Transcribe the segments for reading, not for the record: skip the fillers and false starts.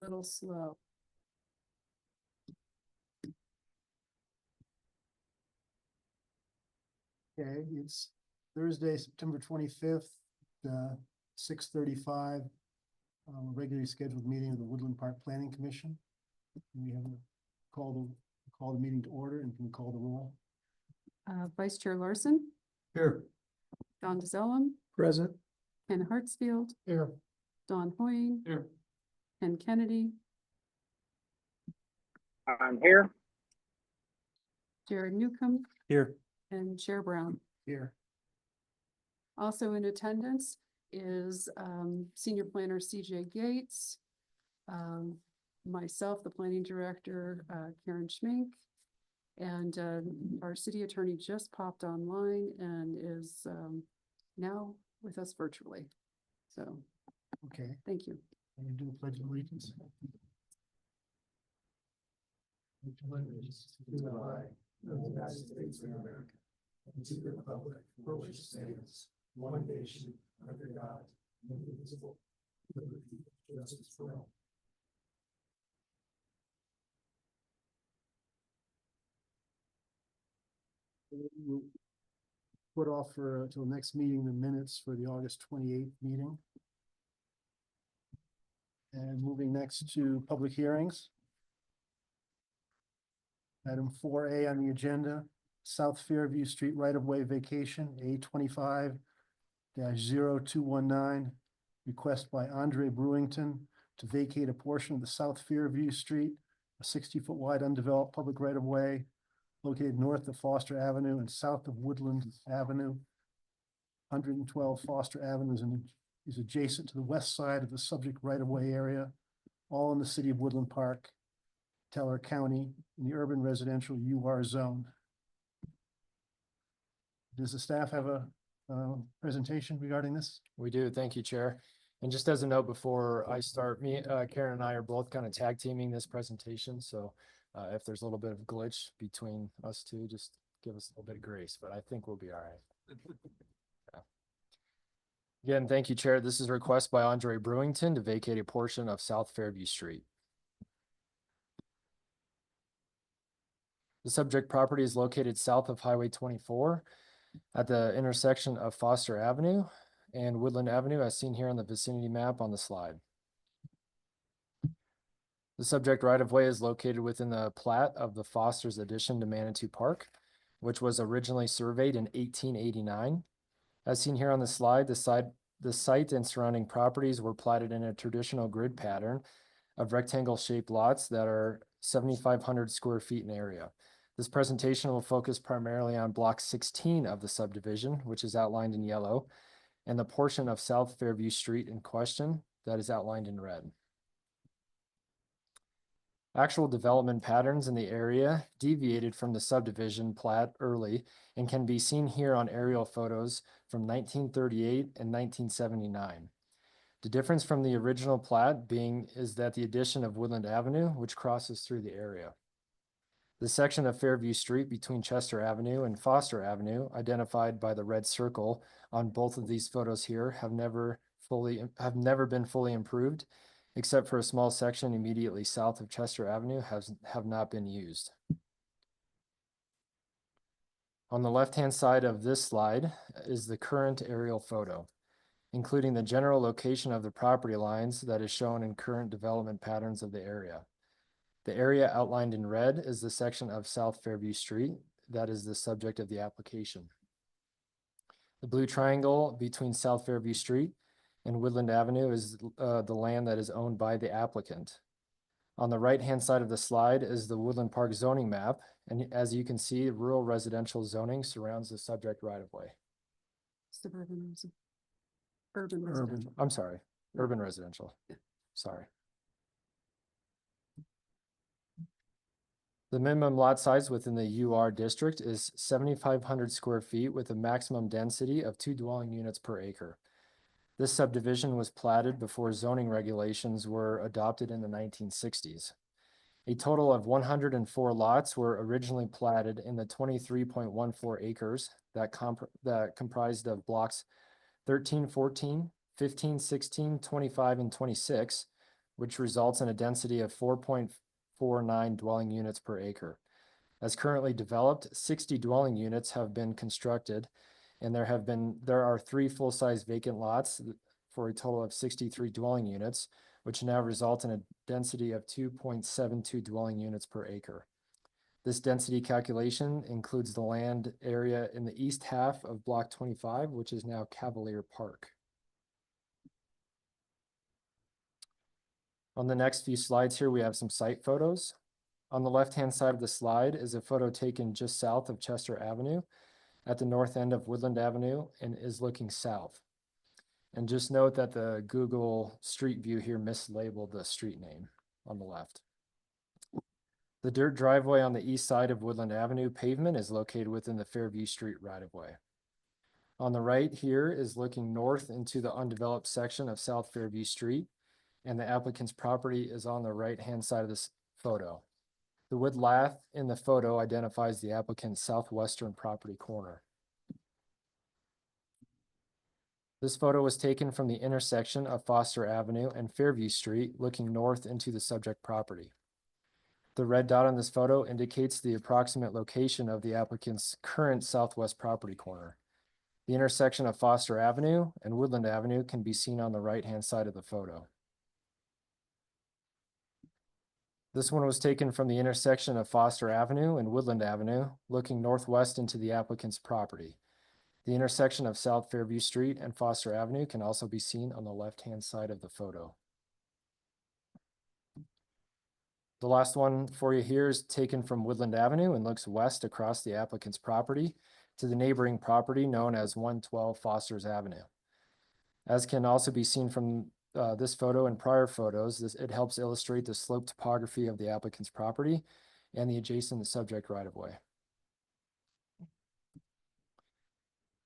little slow. Okay, it's Thursday, September 25th, 6:35. Regularly scheduled meeting of the Woodland Park Planning Commission. We have a call the meeting to order, and can we call the roll? Vice Chair Larson, Here. Don DeZellem, Present. Ken Hartsfield, Here. Don Hoying, Here. Ken Kennedy, I'm here. Jared Newcomb, Here. and Chair Brown. Here. Also in attendance is Senior Planner CJ Gates, myself, the Planning Director, Karen Schmink, and our City Attorney just popped online and is now with us virtually. So, Okay, thank you. and you do the Pledge of Allegiance. Allegiance to the flag of the United States of America, and to the republic for which it stands, one nation, under God, indivisible, with liberty and justice for all. We'll put off for till next meeting the minutes for the August 28th meeting. And moving next to public hearings. Item 4A on the agenda, South Fairview Street right-of-way vacation, A25-0219. Request by Andre Brewington to vacate a portion of the South Fairview Street, a 60-foot wide undeveloped public right-of-way located north of Foster Avenue and south of Woodland Avenue. 112 Foster Avenue is adjacent to the west side of the subject right-of-way area, all in the city of Woodland Park, Teller County, in the urban residential UR zone. Does the staff have a presentation regarding this? We do. Thank you, Chair. And just as a note before I start, Karen and I are both kind of tag teaming this presentation. So if there's a little bit of glitch between us two, just give us a little bit of grace, but I think we'll be all right. Yeah. Again, thank you, Chair. This is a request by Andre Brewington to vacate a portion of South Fairview Street. The subject property is located south of Highway 24 at the intersection of Foster Avenue and Woodland Avenue, as seen here on the vicinity map on the slide. The subject right-of-way is located within the plat of the Foster's addition to Manitou Park, which was originally surveyed in 1889. As seen here on the slide, the site and surrounding properties were platted in a traditional grid pattern of rectangle-shaped lots that are 7,500 square feet in area. This presentation will focus primarily on block 16 of the subdivision, which is outlined in yellow, and the portion of South Fairview Street in question that is outlined in red. Actual development patterns in the area deviated from the subdivision plat early and can be seen here on aerial photos from 1938 and 1979. The difference from the original plat is that the addition of Woodland Avenue, which crosses through the area. The section of Fairview Street between Chester Avenue and Foster Avenue, identified by the red circle on both of these photos here, have never been fully improved, except for a small section immediately south of Chester Avenue have not been used. On the left-hand side of this slide is the current aerial photo, including the general location of the property lines that is shown in current development patterns of the area. The area outlined in red is the section of South Fairview Street that is the subject of the application. The blue triangle between South Fairview Street and Woodland Avenue is the land that is owned by the applicant. On the right-hand side of the slide is the Woodland Park zoning map, and as you can see, rural residential zoning surrounds the subject right-of-way. Suburban, urban residential. I'm sorry, urban residential. Sorry. The minimum lot size within the UR district is 7,500 square feet with a maximum density of 2 dwelling units per acre. This subdivision was platted before zoning regulations were adopted in the 1960s. A total of 104 lots were originally platted in the 23.14 acres that comprised of blocks 13, 14, 15, 16, 25, and 26, which results in a density of 4.49 dwelling units per acre. As currently developed, 60 dwelling units have been constructed, and there are 3 full-size vacant lots for a total of 63 dwelling units, which now result in a density of 2.72 dwelling units per acre. This density calculation includes the land area in the east half of Block 25, which is now Cavalier Park. On the next few slides here, we have some site photos. On the left-hand side of the slide is a photo taken just south of Chester Avenue at the north end of Woodland Avenue and is looking south. And just note that the Google Street View here mislabeled the street name on the left. The dirt driveway on the east side of Woodland Avenue pavement is located within the Fairview Street right-of-way. On the right here is looking north into the undeveloped section of South Fairview Street, and the applicant's property is on the right-hand side of this photo. The wood lath in the photo identifies the applicant's southwestern property corner. This photo was taken from the intersection of Foster Avenue and Fairview Street, looking north into the subject property. The red dot on this photo indicates the approximate location of the applicant's current southwest property corner. The intersection of Foster Avenue and Woodland Avenue can be seen on the right-hand side of the photo. This one was taken from the intersection of Foster Avenue and Woodland Avenue, looking northwest into the applicant's property. The intersection of South Fairview Street and Foster Avenue can also be seen on the left-hand side of the photo. The last one for you here is taken from Woodland Avenue and looks west across the applicant's property to the neighboring property known as 112 Foster's Avenue. As can also be seen from this photo and prior photos, it helps illustrate the slope topography of the applicant's property and the adjacent subject right-of-way.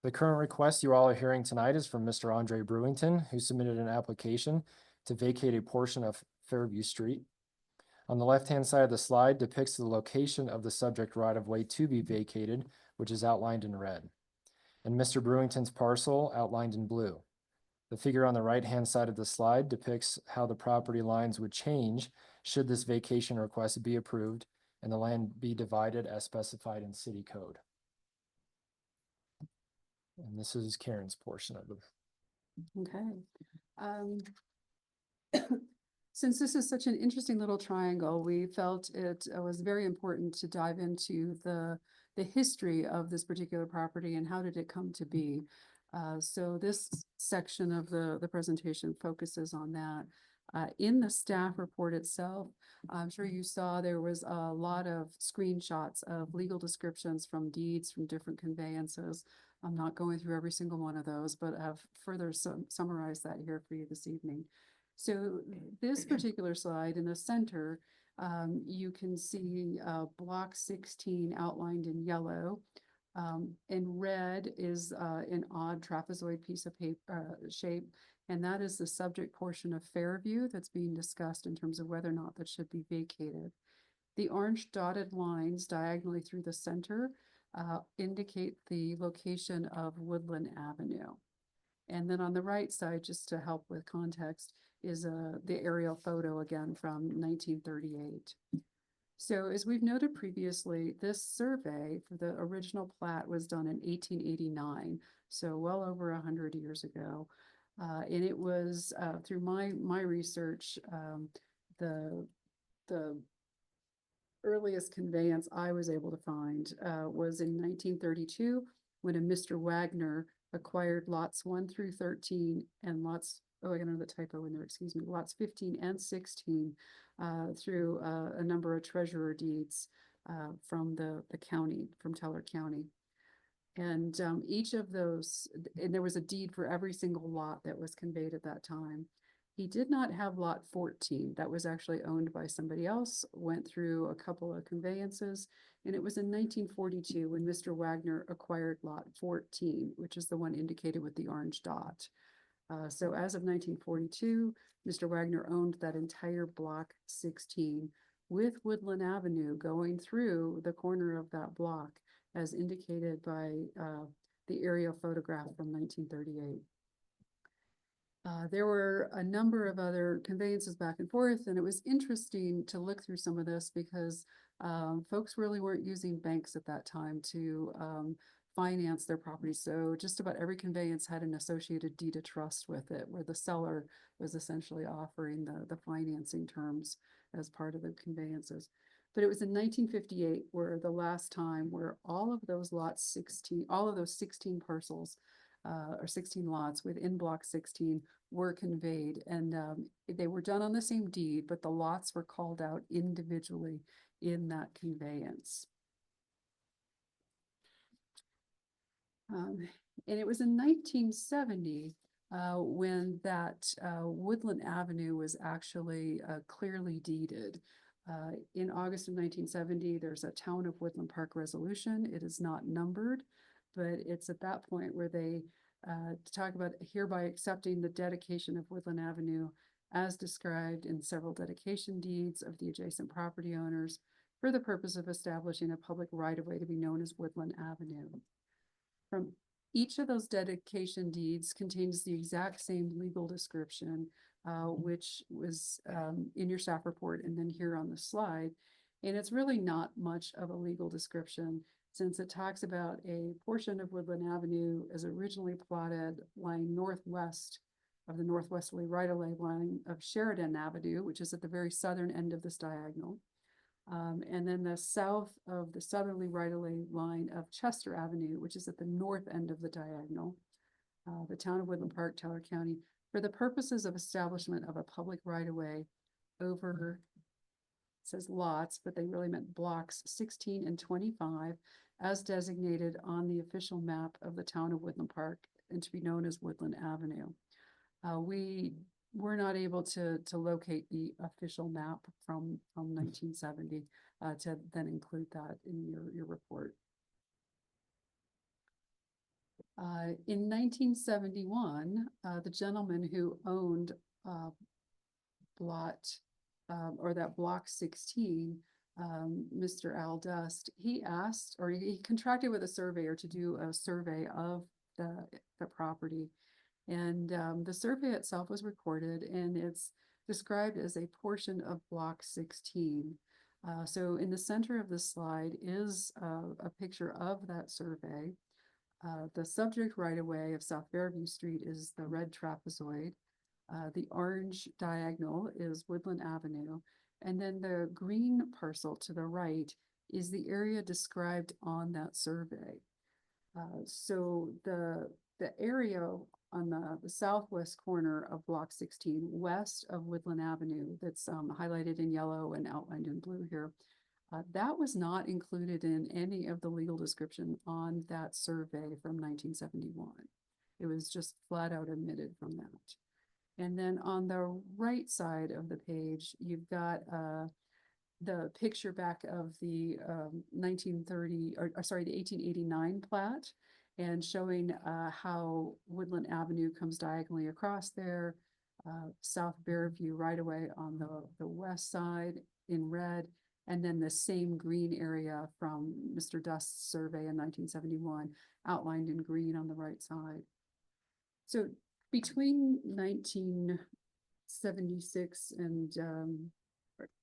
The current request you all are hearing tonight is from Mr. Andre Brewington, who submitted an application to vacate a portion of Fairview Street. On the left-hand side of the slide depicts the location of the subject right-of-way to be vacated, which is outlined in red, and Mr. Brewington's parcel outlined in blue. The figure on the right-hand side of the slide depicts how the property lines would change should this vacation request be approved and the land be divided as specified in city code. And this is Karen's portion of it. Okay. Since this is such an interesting little triangle, we felt it was very important to dive into the history of this particular property and how did it come to be. So this section of the presentation focuses on that. In the staff report itself, I'm sure you saw there was a lot of screenshots of legal descriptions from deeds from different conveyances. I'm not going through every single one of those, but I've further summarized that here for you this evening. So this particular slide in the center, you can see block 16 outlined in yellow. And red is an odd trapezoid piece of paper shape, and that is the subject portion of Fairview that's being discussed in terms of whether or not that should be vacated. The orange dotted lines diagonally through the center indicate the location of Woodland Avenue. And then on the right side, just to help with context, is the aerial photo again from 1938. So as we've noted previously, this survey for the original plat was done in 1889, so well over 100 years ago. And it was through my research, the earliest conveyance I was able to find was in 1932 when a Mr. Wagner acquired lots 1 through 13 and lots, oh, I got another typo in there, excuse me, lots 15 and 16 through a number of treasurer deeds from the county, from Teller County. And each of those, and there was a deed for every single lot that was conveyed at that time. He did not have lot 14. That was actually owned by somebody else, went through a couple of conveyances, and it was in 1942 when Mr. Wagner acquired lot 14, which is the one indicated with the orange dot. So as of 1942, Mr. Wagner owned that entire block 16 with Woodland Avenue going through the corner of that block as indicated by the aerial photograph from 1938. There were a number of other conveyances back and forth, and it was interesting to look through some of this because folks really weren't using banks at that time to finance their property. So just about every conveyance had an associated deed of trust with it, where the seller was essentially offering the financing terms as part of the conveyances. But it was in 1958 where the last time where all of those 16 parcels or 16 lots within block 16 were conveyed, and they were done on the same deed, but the lots were called out individually in that conveyance. And it was in 1970 when that Woodland Avenue was actually clearly deeded. In August of 1970, there's a Town of Woodland Park resolution. It is not numbered, but it's at that point where they talk about hereby accepting the dedication of Woodland Avenue as described in several dedication deeds of the adjacent property owners for the purpose of establishing a public right-of-way to be known as Woodland Avenue. From each of those dedication deeds contains the exact same legal description, which was in your staff report and then here on the slide. And it's really not much of a legal description, since it talks about a portion of Woodland Avenue as originally plotted lying northwest of the northwesterly right-of-way line of Sheridan Avenue, which is at the very southern end of this diagonal. And then the south of the southerly right-of-way line of Chester Avenue, which is at the north end of the diagonal. The Town of Woodland Park, Teller County, for the purposes of establishment of a public right-of-way over, it says lots, but they really meant blocks 16 and 25 as designated on the official map of the Town of Woodland Park and to be known as Woodland Avenue. We were not able to locate the official map from 1970 to then include that in your report. In 1971, the gentleman who owned that block 16, Mr. Al Dust, he asked, or he contracted with a surveyor to do a survey of the property. And the survey itself was recorded, and it's described as a portion of block 16. So in the center of this slide is a picture of that survey. The subject right-of-way of South Fairview Street is the red trapezoid. The orange diagonal is Woodland Avenue. And then the green parcel to the right is the area described on that survey. So the area on the southwest corner of block 16, west of Woodland Avenue, that's highlighted in yellow and outlined in blue here, that was not included in any of the legal description on that survey from 1971. It was just flat out omitted from that. And then on the right side of the page, you've got the picture back of the 1889 plat, and showing how Woodland Avenue comes diagonally across there, South Fairview right-of-way on the west side in red, and then the same green area from Mr. Dust's survey in 1971 outlined in green on the right side. So between 1976 and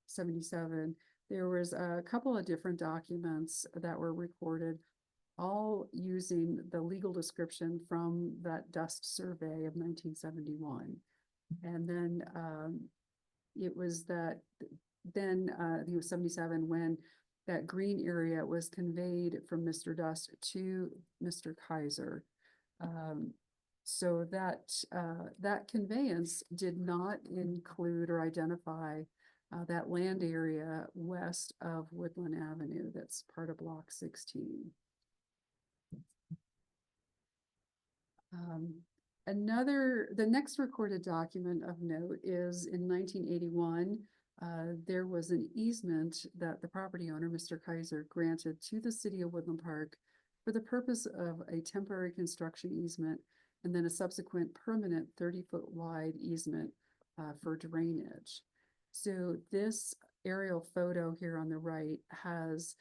77, there was a couple of different documents that were recorded, all using the legal description from that Dust survey of 1971. And then it was that then I think it was 77 when that green area was conveyed from Mr. Dust to Mr. Kaiser. So that conveyance did not include or identify that land area west of Woodland Avenue that's part of block 16. The next recorded document of note is in 1981. There was an easement that the property owner, Mr. Kaiser, granted to the city of Woodland Park for the purpose of a temporary construction easement and then a subsequent permanent 30-foot wide easement for drainage. So this aerial photo here on the right has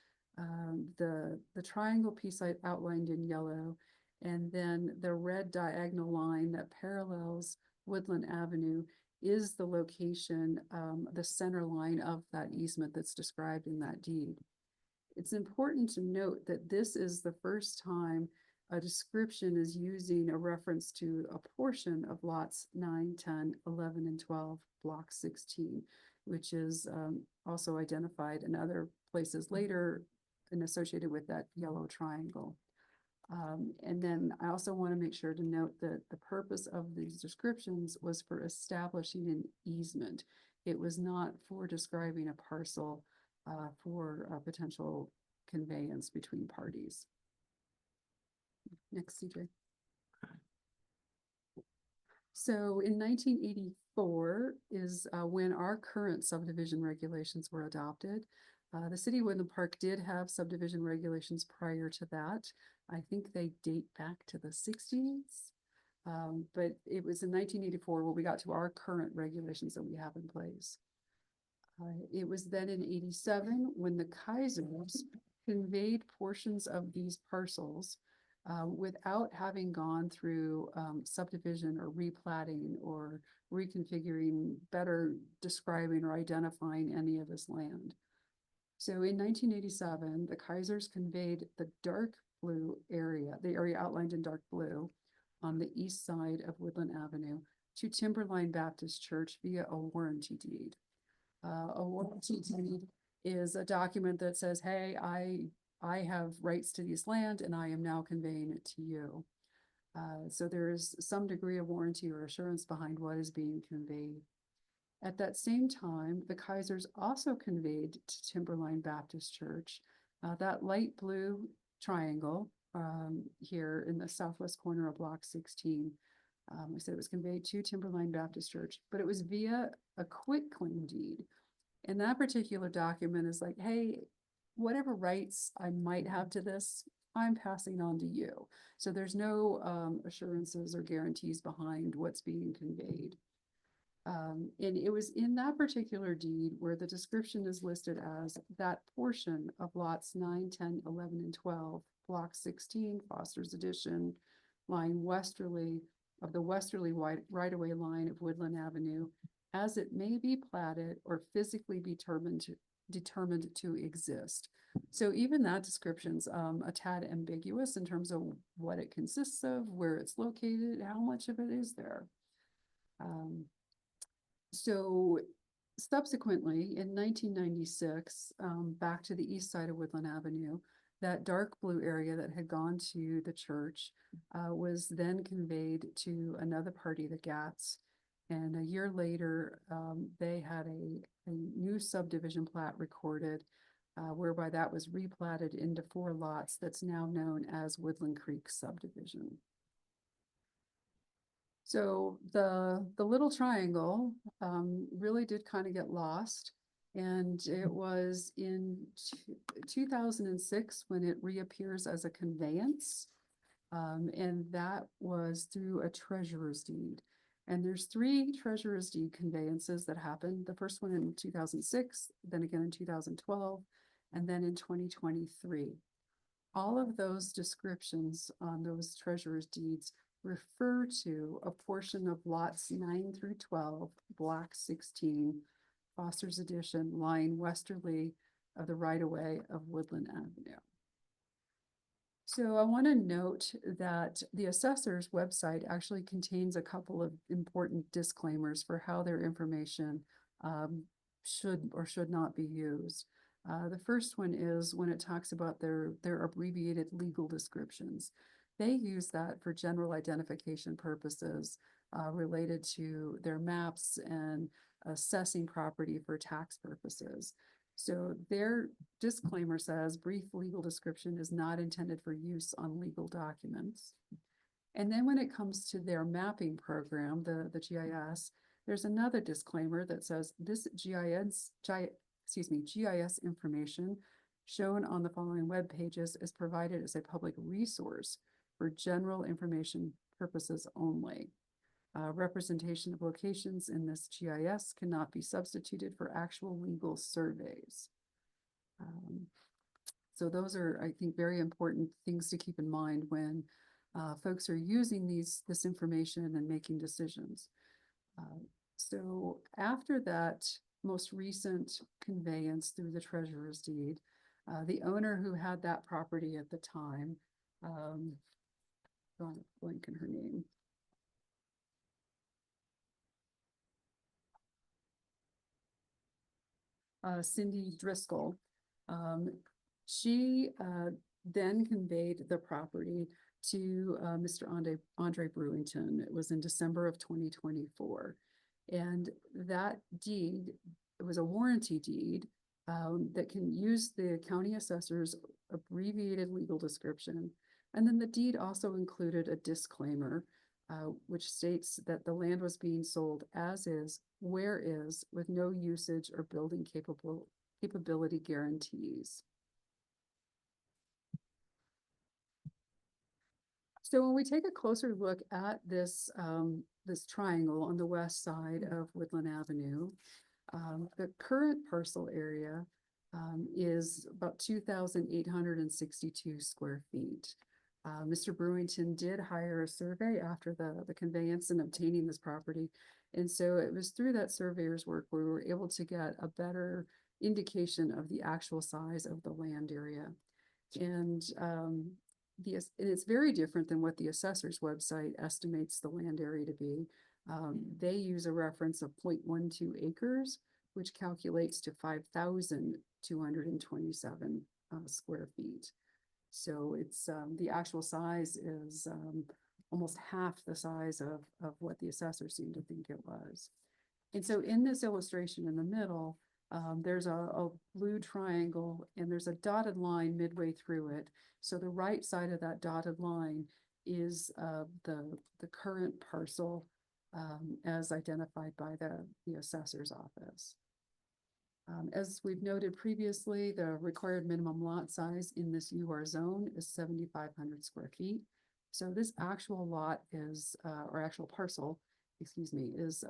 the triangle piece outlined in yellow, and then the red diagonal line that parallels Woodland Avenue is the location, the center line of that easement that's described in that deed. It's important to note that this is the first time a description is using a reference to a portion of lots 9, 10, 11, and 12, block 16, which is also identified in other places later and associated with that yellow triangle. And then I also want to make sure to note that the purpose of these descriptions was for establishing an easement. It was not for describing a parcel for a potential conveyance between parties. Next, CJ. So in 1984 is when our current subdivision regulations were adopted. The city of Woodland Park did have subdivision regulations prior to that. I think they date back to the 60s. But it was in 1984 where we got to our current regulations that we have in place. It was then in 87 when the Kaisers conveyed portions of these parcels without having gone through subdivision or replatting or reconfiguring, better describing or identifying any of this land. So in 1987, the Kaisers conveyed the dark blue area, the area outlined in dark blue on the east side of Woodland Avenue to Timberline Baptist Church via a warranty deed. A warranty deed is a document that says, hey, I have rights to this land and I am now conveying it to you. So there is some degree of warranty or assurance behind what is being conveyed. At that same time, the Kaisers also conveyed to Timberline Baptist Church that light blue triangle here in the southwest corner of block 16. I said it was conveyed to Timberline Baptist Church, but it was via a quitclaim deed. And that particular document is like, hey, whatever rights I might have to this, I'm passing on to you. So there's no assurances or guarantees behind what's being conveyed. And it was in that particular deed where the description is listed as that portion of lots 9, 10, 11, and 12, block 16, Foster's Addition, lying westerly of the westerly right-of-way line of Woodland Avenue, as it may be platted or physically determined to exist. So even that description's a tad ambiguous in terms of what it consists of, where it's located, how much of it is there. So subsequently, in 1996, back to the east side of Woodland Avenue, that dark blue area that had gone to the church was then conveyed to another party, the Gatts. And a year later, they had a new subdivision plat recorded, whereby that was replatted into 4 lots that's now known as Woodland Creek subdivision. So the little triangle really did kind of get lost. And it was in 2006 when it reappears as a conveyance. And that was through a treasurer's deed. And there's 3 treasurer's deed conveyances that happened. The first one in 2006, then again in 2012, and then in 2023. All of those descriptions on those treasurer's deeds refer to a portion of lots 9 through 12, block 16, Foster's Addition, lying westerly of the right-of-way of Woodland Avenue. So I want to note that the assessor's website actually contains a couple of important disclaimers for how their information should or should not be used. The first one is when it talks about their abbreviated legal descriptions. They use that for general identification purposes related to their maps and assessing property for tax purposes. So their disclaimer says brief legal description is not intended for use on legal documents. And then when it comes to their mapping program, the GIS, there's another disclaimer that says this GIS information shown on the following web pages is provided as a public resource for general information purposes only. Representation of locations in this GIS cannot be substituted for actual legal surveys. So those are, I think, very important things to keep in mind when folks are using this information and making decisions. So after that most recent conveyance through the treasurer's deed, the owner who had that property at the time, drawing a blank in her name. Cindy Driscoll, she then conveyed the property to Mr. Andre Brewington. It was in December of 2024. And that deed, it was a warranty deed that can use the county assessor's abbreviated legal description. And then the deed also included a disclaimer, which states that the land was being sold as is, where is, with no usage or building capability guarantees. So when we take a closer look at this, this triangle on the west side of Woodland Avenue, the current parcel area is about 2,862 square feet. Mr. Brewington did hire a survey after the conveyance and obtaining this property. And so it was through that surveyor's work where we were able to get a better indication of the actual size of the land area. And it's very different than what the assessor's website estimates the land area to be. They use a reference of 0.12 acres, which calculates to 5,227 square feet. So it's the actual size is almost half the size of what the assessor seemed to think it was. And so in this illustration in the middle, there's a blue triangle and there's a dotted line midway through it. So the right side of that dotted line is the current parcel as identified by the assessor's office. As we've noted previously, the required minimum lot size in this UR zone is 7,500 square feet. So this actual lot is, or actual parcel, excuse me, is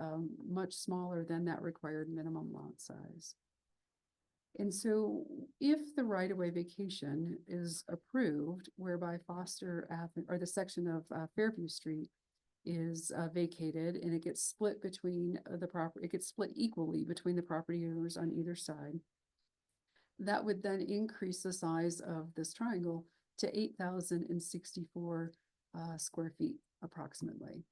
much smaller than that required minimum lot size. And so if the right-of-way vacation is approved, whereby Foster Avenue, or the section of Fairview Street is vacated and it gets split between the property, it gets split equally between the property owners on either side. That would then increase the size of this triangle to 8,064 square feet approximately.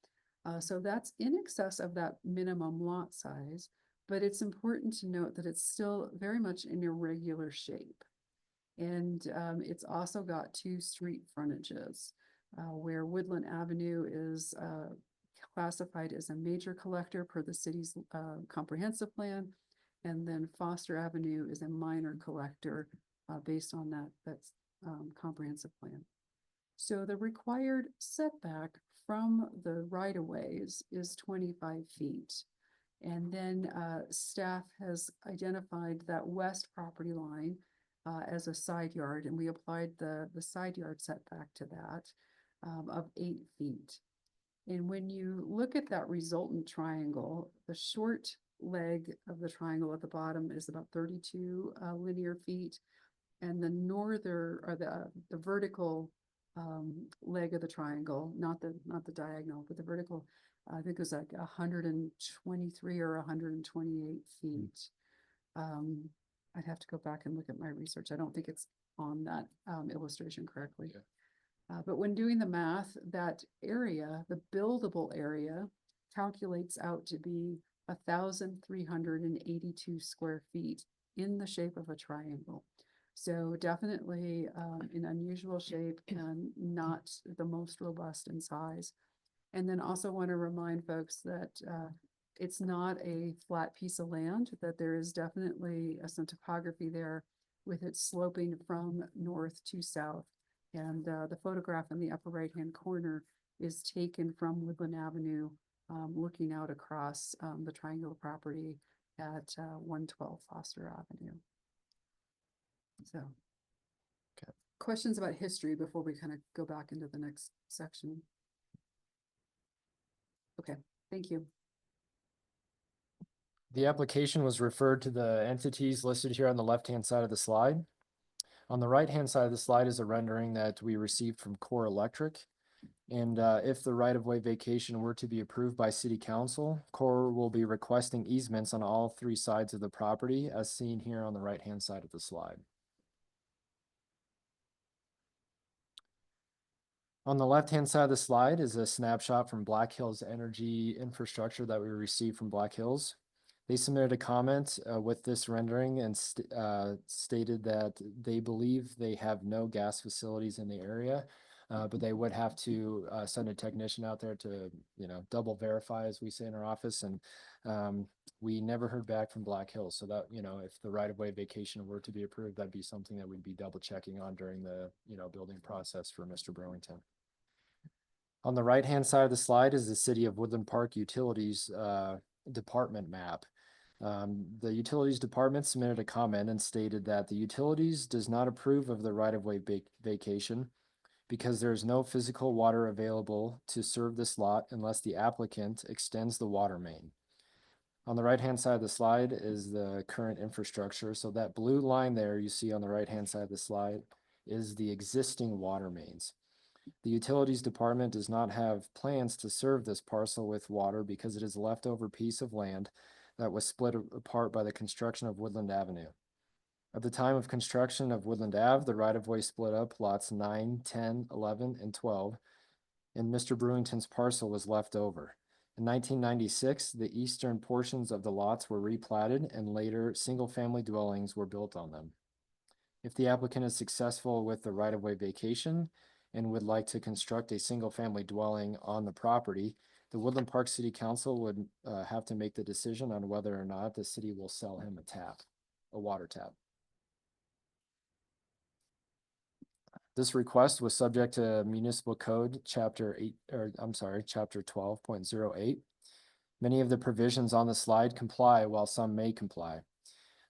So that's in excess of that minimum lot size, but it's important to note that it's still very much in irregular shape. And it's also got two street frontages. Where Woodland Avenue is classified as a major collector per the city's comprehensive plan, and then Foster Avenue is a minor collector based on that comprehensive plan. So the required setback from the right-of-ways is 25 feet. And then staff has identified that west property line as a side yard, and we applied the side yard setback to that. Of 8 feet. And when you look at that resultant triangle, the short leg of the triangle at the bottom is about 32 linear feet. And the northern, or the vertical leg of the triangle, not the diagonal, but the vertical, I think it was like 123 or 128 feet. I'd have to go back and look at my research. I don't think it's on that illustration correctly. Yeah. But when doing the math, that area, the buildable area, calculates out to be 1,382 square feet in the shape of a triangle. So definitely an unusual shape and not the most robust in size. And then also want to remind folks that it's not a flat piece of land, that there is definitely some topography there with it sloping from north to south. And the photograph in the upper right-hand corner is taken from Woodland Avenue, looking out across the triangular property at 112 Foster Avenue. So, okay. Questions about history before we kind of go back into the next section? Okay, thank you. The application was referred to the entities listed here on the left-hand side of the slide. On the right-hand side of the slide is a rendering that we received from Core Electric. And if the right-of-way vacation were to be approved by city council, Core will be requesting easements on all three sides of the property as seen here on the right-hand side of the slide. On the left-hand side of the slide is a snapshot from Black Hills Energy Infrastructure that we received from Black Hills. They submitted a comment with this rendering and stated that they believe they have no gas facilities in the area, but they would have to send a technician out there to, double verify, as we say in our office. And we never heard back from Black Hills. So that, if the right-of-way vacation were to be approved, that'd be something that we'd be double checking on during the, building process for Mr. Brewington. On the right-hand side of the slide is the City of Woodland Park Utilities Department map. The Utilities Department submitted a comment and stated that the Utilities does not approve of the right-of-way vacation because there is no physical water available to serve this lot unless the applicant extends the water main. On the right-hand side of the slide is the current infrastructure. So that blue line there you see on the right-hand side of the slide is the existing water mains. The Utilities Department does not have plans to serve this parcel with water because it is a leftover piece of land that was split apart by the construction of Woodland Avenue. At the time of construction of Woodland Ave, the right-of-way split up lots 9, 10, 11, and 12, and Mr. Brewington's parcel was left over. In 1996, the eastern portions of the lots were replatted and later single-family dwellings were built on them. If the applicant is successful with the right-of-way vacation and would like to construct a single-family dwelling on the property, the Woodland Park City Council would have to make the decision on whether or not the city will sell him a water tap. This request was subject to Municipal Code Chapter 12.08. Many of the provisions on the slide comply while some may comply.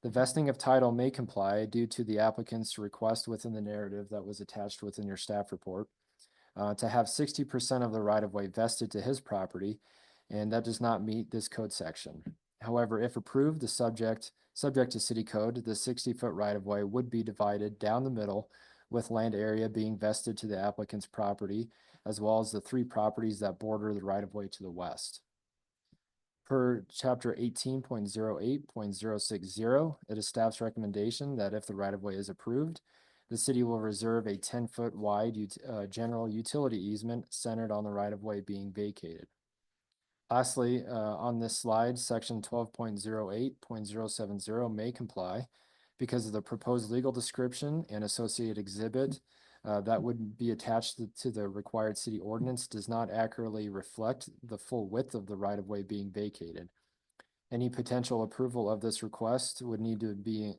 The vesting of title may comply due to the applicant's request within the narrative that was attached within your staff report to have 60% of the right-of-way vested to his property, and that does not meet this code section. However, if approved, subject to city code, the 60-foot right-of-way would be divided down the middle with land area being vested to the applicant's property, as well as the three properties that border the right-of-way to the west. Per Chapter 18.08.060, it is staff's recommendation that if the right-of-way is approved, the city will reserve a 10-foot wide general utility easement centered on the right-of-way being vacated. Lastly, on this slide, Section 12.08.070 may comply because of the proposed legal description and associated exhibit that would be attached to the required city ordinance does not accurately reflect the full width of the right-of-way being vacated. Any potential approval of this request would need to be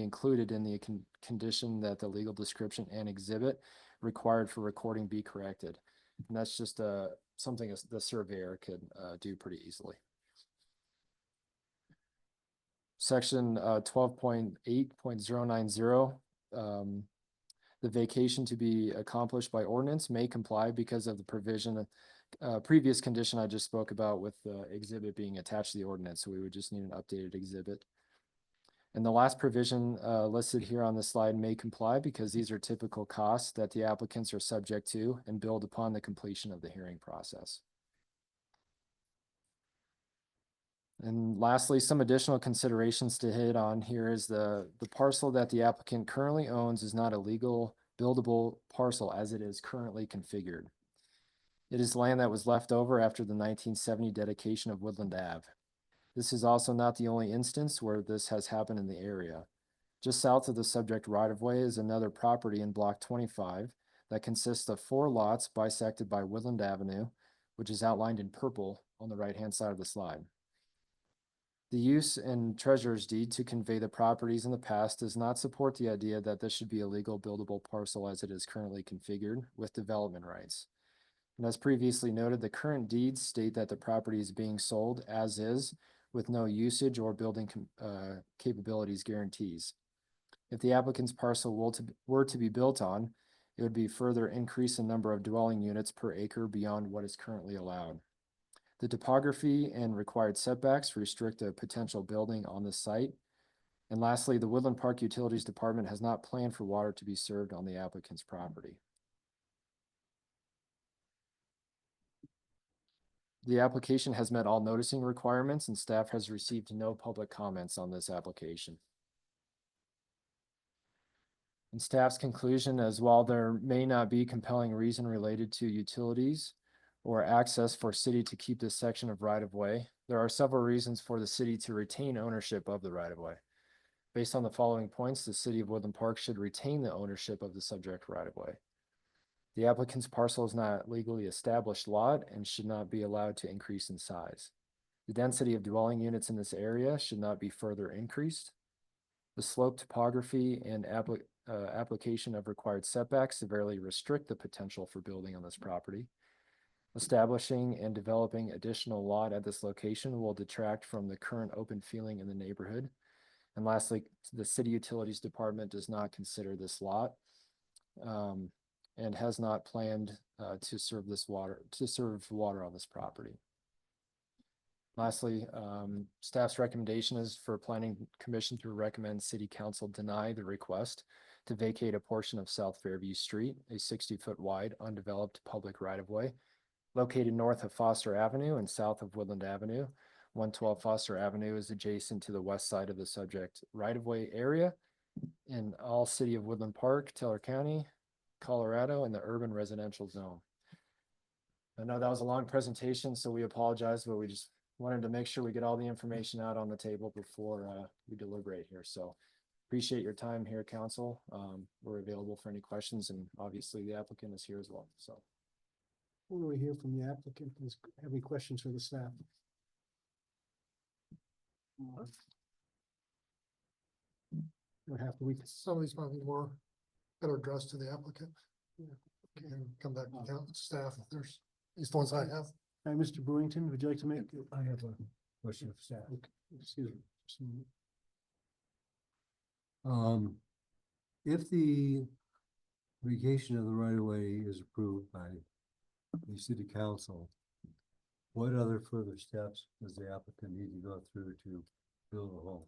included in the condition that the legal description and exhibit required for recording be corrected. And that's just something the surveyor could do pretty easily. Section 12.8.090, the vacation to be accomplished by ordinance may comply because of the provision previous condition I just spoke about with the exhibit being attached to the ordinance. So we would just need an updated exhibit. And the last provision listed here on the slide may comply because these are typical costs that the applicants are subject to and billed upon the completion of the hearing process. And lastly, some additional considerations to hit on here is the parcel that the applicant currently owns is not a legal buildable parcel as it is currently configured. It is land that was left over after the 1970 dedication of Woodland Ave. This is also not the only instance where this has happened in the area. Just south of the subject right-of-way is another property in Block 25 that consists of 4 lots bisected by Woodland Avenue, which is outlined in purple on the right-hand side of the slide. The use and treasurer's deed to convey the properties in the past does not support the idea that this should be a legal buildable parcel as it is currently configured with development rights. And as previously noted, the current deeds state that the property is being sold as is with no usage or building capabilities guarantees. If the applicant's parcel were to be built on, it would be further increase the number of dwelling units per acre beyond what is currently allowed. The topography and required setbacks restrict a potential building on the site. And lastly, the Woodland Park Utilities Department has not planned for water to be served on the applicant's property. The application has met all noticing requirements and staff has received no public comments on this application. And staff's conclusion is while there may not be compelling reason related to utilities or access for city to keep this section of right-of-way, there are several reasons for the city to retain ownership of the right-of-way. Based on the following points, the city of Woodland Park should retain the ownership of the subject right-of-way. The applicant's parcel is not legally established lot and should not be allowed to increase in size. The density of dwelling units in this area should not be further increased. The slope topography and application of required setbacks severely restrict the potential for building on this property. Establishing and developing additional lot at this location will detract from the current open feeling in the neighborhood. And lastly, the city utilities department does not consider this lot and has not planned to serve water on this property. Lastly, staff's recommendation is for planning commission to recommend city council deny the request to vacate a portion of South Fairview Street, a 60-foot wide undeveloped public right-of-way located north of Foster Avenue and south of Woodland Avenue. 112 Foster Avenue is adjacent to the west side of the subject right-of-way area in all city of Woodland Park, Teller County, Colorado, and the urban residential zone. I know that was a long presentation, so we apologize, but we just wanted to make sure we get all the information out on the table before we deliberate here. So appreciate your time here, council. We're available for any questions, and obviously the applicant is here as well. So Before we hear from the applicant, have any questions for the staff? What have we? Some of these might be more better addressed to the applicant. And come back to council staff if there's, these ones I have. Hi, Mr. Brewington, would you like to make? I have a question of staff. Excuse me. Just a minute. If the vacation of the right of way is approved by the city council, what other further steps does the applicant need to go through to build a home?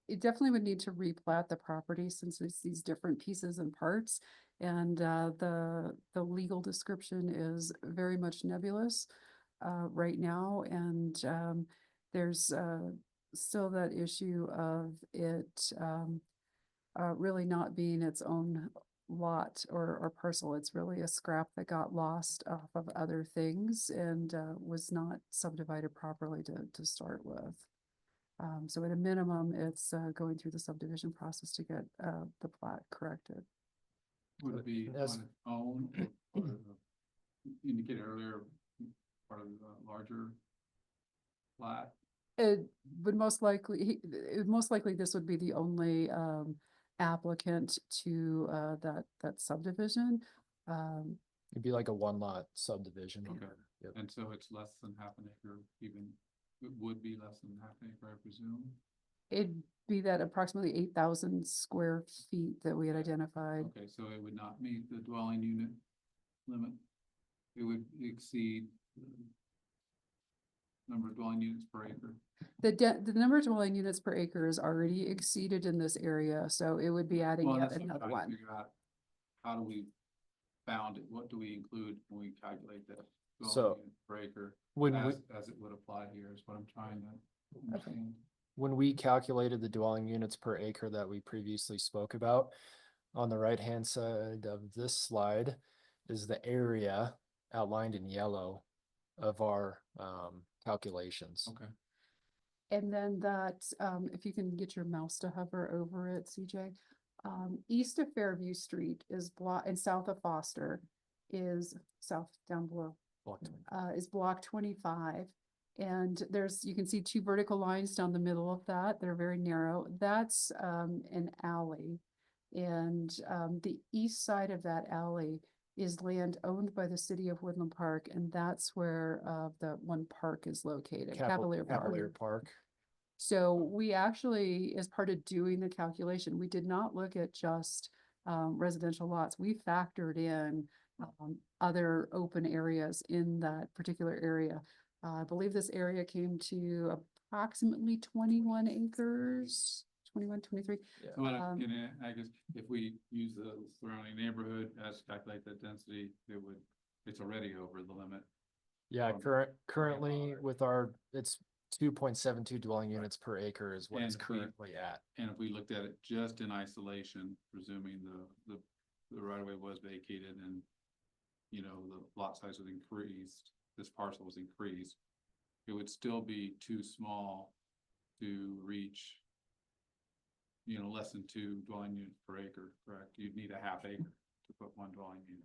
It definitely would need to replat the property since it's these different pieces and parts. And the legal description is very much nebulous right now. And there's still that issue of it really not being its own lot or parcel. It's really a scrap that got lost off of other things and was not subdivided properly to start with. So at a minimum, it's going through the subdivision process to get the plat corrected. Would it be on As- its own, or you indicated earlier, part of the larger plat? It would most likely, this would be the only applicant to that subdivision. it'd be like a one lot subdivision. Okay. Yep. And so it's less than half an acre, even, it would be less than half an acre, I presume? It'd be that approximately 8,000 square feet that we had identified. Okay, so it would not meet the dwelling unit limit? It would exceed the number of dwelling units per acre? The number of dwelling units per acre is already exceeded in this area, so it would be adding Well, yet that's what I'm another trying to one. figure out. How do we bound it? What do we include when we calculate that So, dwelling unit per acre? When As it would apply here is what I'm trying to understand. when we calculated the dwelling units per acre that we previously spoke about, on the right-hand side of this slide is the area outlined in yellow of our calculations. Okay. And then that, if you can get your mouse to hover over it, CJ. East of Fairview Street is and south of Foster is down below. Block 20. Is block 25. And you can see two vertical lines down the middle of that. They're very narrow. That's an alley. And the east side of that alley is land owned by the city of Woodland Park. And that's where the one park is located, Cavalier Park. Cavalier Park. So we actually, as part of doing the calculation, we did not look at just residential lots. We factored in other open areas in that particular area. I believe this area came to approximately 21 acres, 21, 23. So what Um, I guess if we use the surrounding neighborhood as calculate that density, it would it's already over the limit. Yeah, From- currently with it's 2.72 dwelling units per acre is what it's And if we- currently at. And if we looked at it just in isolation, presuming the right of way was vacated and, you know, the lot size was increased, this parcel was increased, it would still be too small to reach, you know, less than 2 dwelling units per acre, correct? You'd need a half acre to put 1 dwelling unit.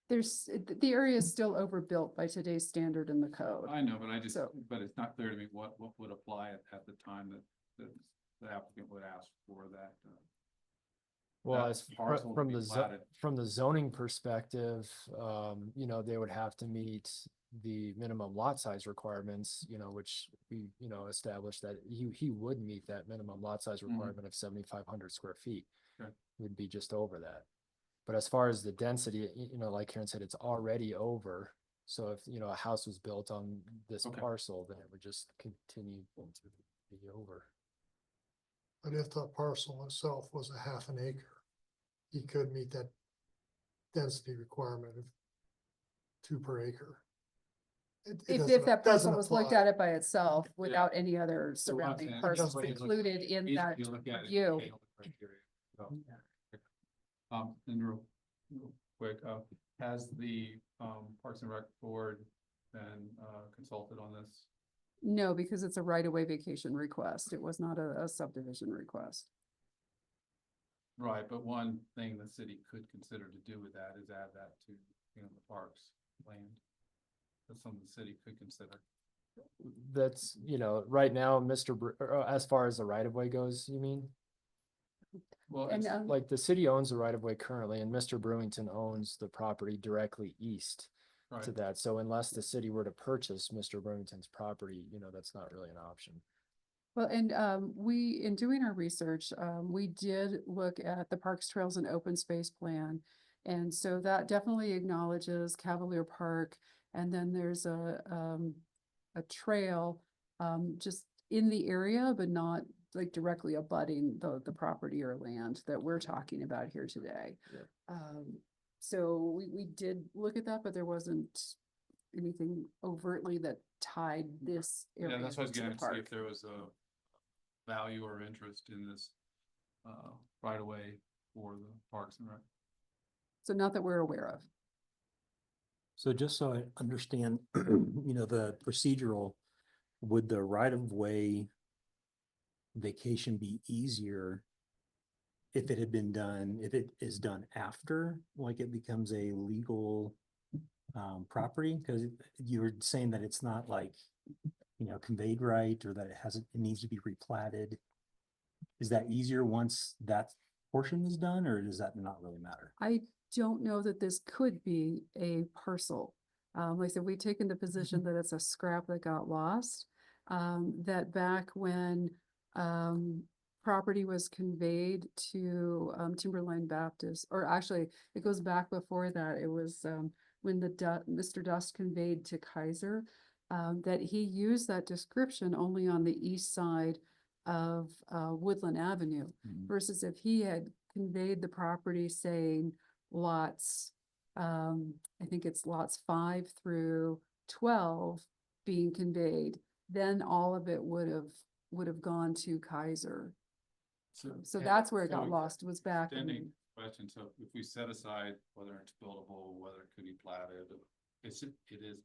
The area is still overbuilt by today's standard in the code. I know, but So- but it's not clear to me what would apply at the time that the applicant would ask for that. Well, that as parcel to from be the platted. from the zoning perspective, you know, they would have to meet the minimum lot size requirements, you know, which we, you know, established that he would meet that minimum lot size requirement of 7,500 square feet. Okay. Would be just over that. But as far as the density, you know, like Karen said, it's already over. So if, you know, a house was built on this Okay. parcel, then it would just continue to be over. But if the parcel itself was a half an acre, he could meet that density requirement of 2 per acre. If that parcel was looked at it. it by itself without any other So what I'm surrounding saying is parcels just when you look- included in Easy that to look at it, view. scale the criteria. So, and real quick, has the, Parks and Rec Board been, consulted on this? No, because it's a right-of-way vacation request. It was not a subdivision request. Right, but one thing the city could consider to do with that is add that to, you know, the parks land. That's something the city could consider. That's, you know, right now, as far as the right of way goes, you mean? Well, And, it's, Like the city owns the right of way currently and Mr. Brewington owns the property directly east right, to that. So unless the city were to purchase Mr. Brewington's property, you know, that's not really an option. Well, and we, in doing our research, we did look at the Parks, Trails and Open Space Plan. And so that definitely acknowledges Cavalier Park. And then there's a trail just in the area, but not like directly abutting the property or land that we're talking about here today. Yeah. So we did look at that, but there wasn't anything overtly that tied this area yeah, that's what I was to the getting to see if park. there was a value or interest in this, right away for the Parks and Rec. So not that we're aware of. So just so I understand, you know, the procedural, would the right of way vacation be easier if it had been done, if it is done after, like it becomes a legal property? Because you were saying that it's not like, you know, conveyed right, or that it needs to be replatted. Is that easier once that portion is done, or does that not really matter? I don't know that this could be a parcel. Like I said, we've taken the position that it's a scrap that got lost. That back when property was conveyed to Timberline Baptist, or actually it goes back before that. It was when Mr. Dust conveyed to Kaiser, that he used that description only on the east side of Woodland Avenue. Mhm. Versus if he had conveyed the property saying lots, I think it's lots 5 through 12 being conveyed, then all of it would have gone to Kaiser. So that's where it got lost, was back in. Extending question, so if we set aside whether it's buildable, whether it could be platted, it is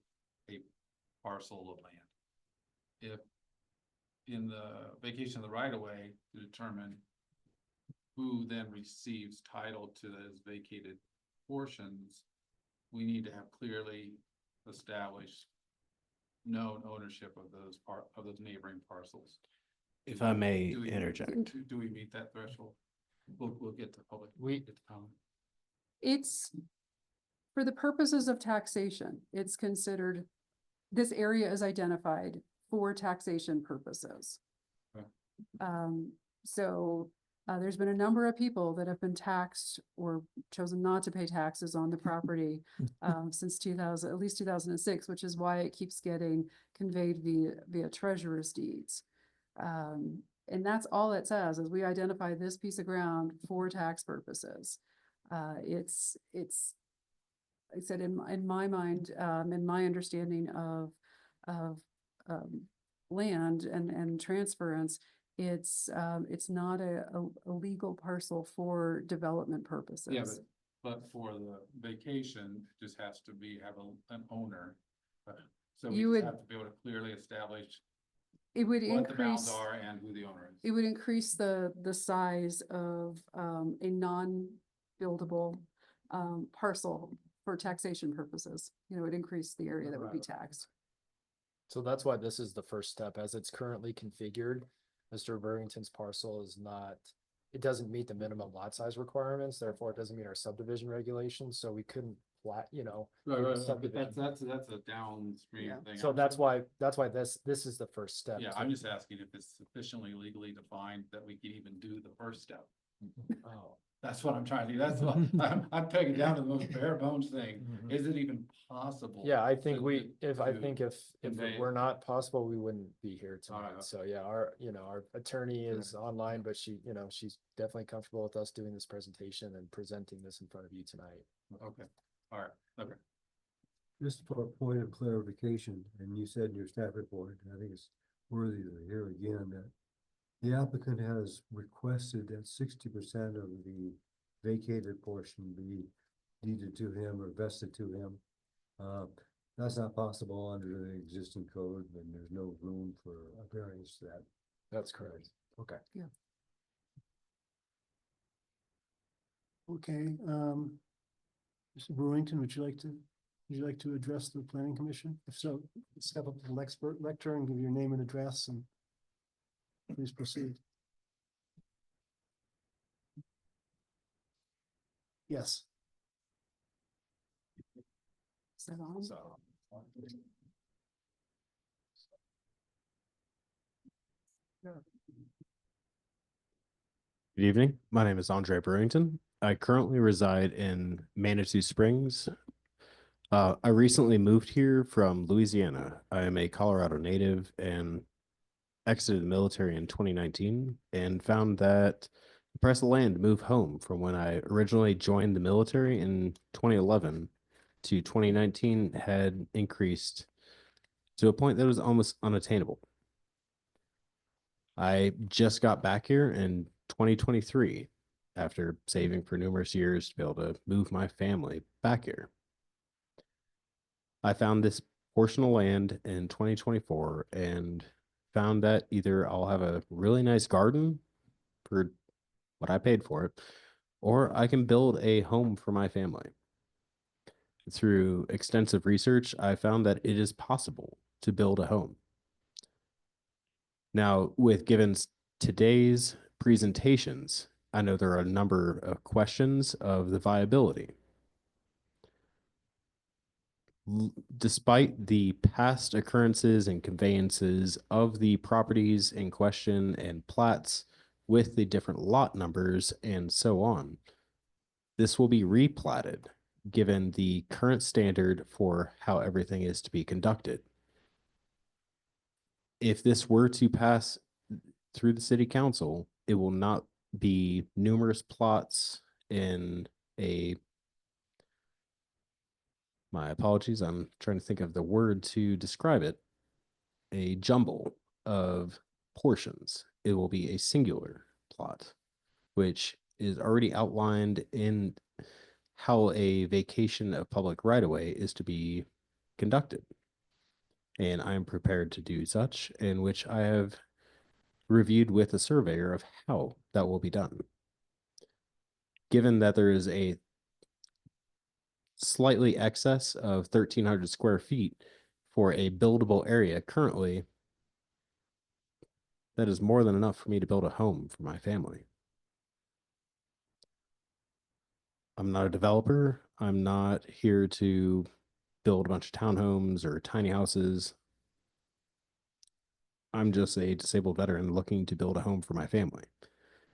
a parcel of land. If in the vacation of the right of way to determine who then receives title to those vacated portions, we need to have clearly established known ownership of those neighboring parcels. If I may Do we- interject. Do we meet that threshold? We'll get to public. We- get to comment. It's, for the purposes of taxation, it's considered, this area is identified for taxation purposes. Okay. So there's been a number of people that have been taxed or chosen not to pay taxes on the property since 2000, at least 2006, which is why it keeps getting conveyed via treasurer's deeds. And that's all it says, is we identify this piece of ground for tax purposes. It's I said, in my mind, in my understanding of, land and transference, it's not a legal parcel for development purposes. Yeah, but for the vacation, it just has to have an owner. So we You just would- have to be able to clearly establish It would what the bounds increase, are and who the owner is. it would increase the size of, a non-buildable, parcel for taxation purposes. You know, it increased the area that would be Right. taxed. So that's why this is the first step. As it's currently configured, Mr. Burrington's parcel is not, it doesn't meet the minimum lot size requirements, therefore it doesn't meet our subdivision regulations, so we couldn't flat, do But subdivision. that's a downstream Yeah. thing. So I'm that's sure- why this is the first step. Yeah, I'm just asking if it's sufficiently legally defined that we can even do the first step. Oh. That's what I'm trying to do. That's what I'm pegging down to the most bare bones thing. Mhm. Is it even possible? Yeah, I think to- if to if convey it it? were not possible, we wouldn't be here tonight. Alright. So yeah, our attorney is online, but she's definitely comfortable with us doing this presentation and presenting this in front of you tonight. Okay, all right, okay. Just for a point of clarification, and you said in your staff report, and I think it's worthy to hear again, that the applicant has requested that 60% of the vacated portion be deeded to him or vested to him. That's not possible under the existing code, and there's no room for a variance to that. That's correct. Okay. Okay, Mr. Brewington, would you like to address the planning commission? If so, step up to the expert lectern and give your name and address and please proceed. Yes. Is that on? So. Good evening. My name is Andre Burrington. I currently reside in Manitou Springs. I recently moved here from Louisiana. I am a Colorado native and exited the military in 2019 and found that the price of land to move home from when I originally joined the military in 2011 to 2019 had increased to a point that was almost unattainable. I just got back here in 2023 after saving for numerous years to be able to move my family back here. I found this portion of land in 2024 and found that either I'll have a really nice garden for what I paid for it, or I can build a home for my family. Through extensive research, I found that it is possible to build a home. Now, with given today's presentations, I know there are a number of questions of the viability. Despite the past occurrences and conveyances of the properties in question and plats with the different lot numbers and so on, this will be replatted given the current standard for how everything is to be conducted. If this were to pass through the city council, it will not be numerous plots in my apologies, I'm trying to think of the word to describe it, a jumble of portions. It will be a singular plot, which is already outlined in how a vacation of public right-of-way is to be conducted. And I am prepared to do such, in which I have reviewed with a surveyor of how that will be done. Given that there is a slightly excess of 1,300 square feet for a buildable area currently, that is more than enough for me to build a home for my family. I'm not a developer. I'm not here to build a bunch of townhomes or tiny houses. I'm just a disabled veteran looking to build a home for my family,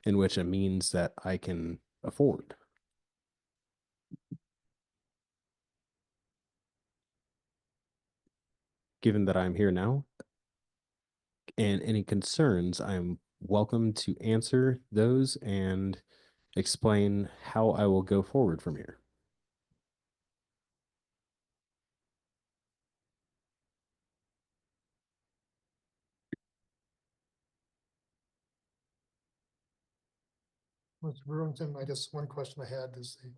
in which it means that I can afford. Given that I'm here now, and any concerns, I'm welcome to answer those and explain how I will go forward from here. Mr. Brewington, I guess one question I had is the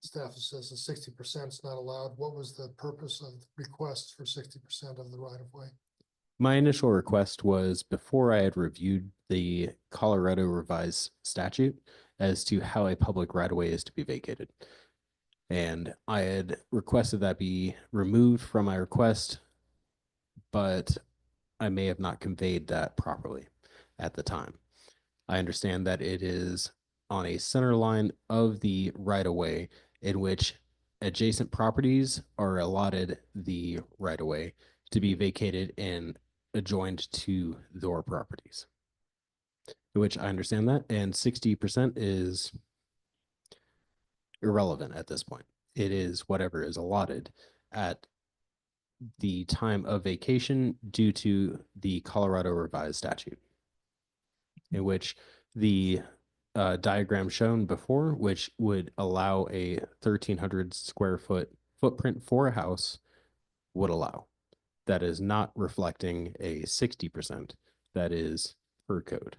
staff says the 60% is not allowed. What was the purpose of the request for 60% of the right of way? My initial request was before I had reviewed the Colorado revised statute as to how a public right of way is to be vacated. And I had requested that be removed from my request, but I may have not conveyed that properly at the time. I understand that it is on a center line of the right of way in which adjacent properties are allotted the right of way to be vacated and adjoined to their properties. Which I understand that, and 60% is irrelevant at this point. It is whatever is allotted at the time of vacation due to the Colorado revised statute, in which the diagram shown before, which would allow a 1,300 square foot footprint for a house, would allow. That is not reflecting a 60% that is per code.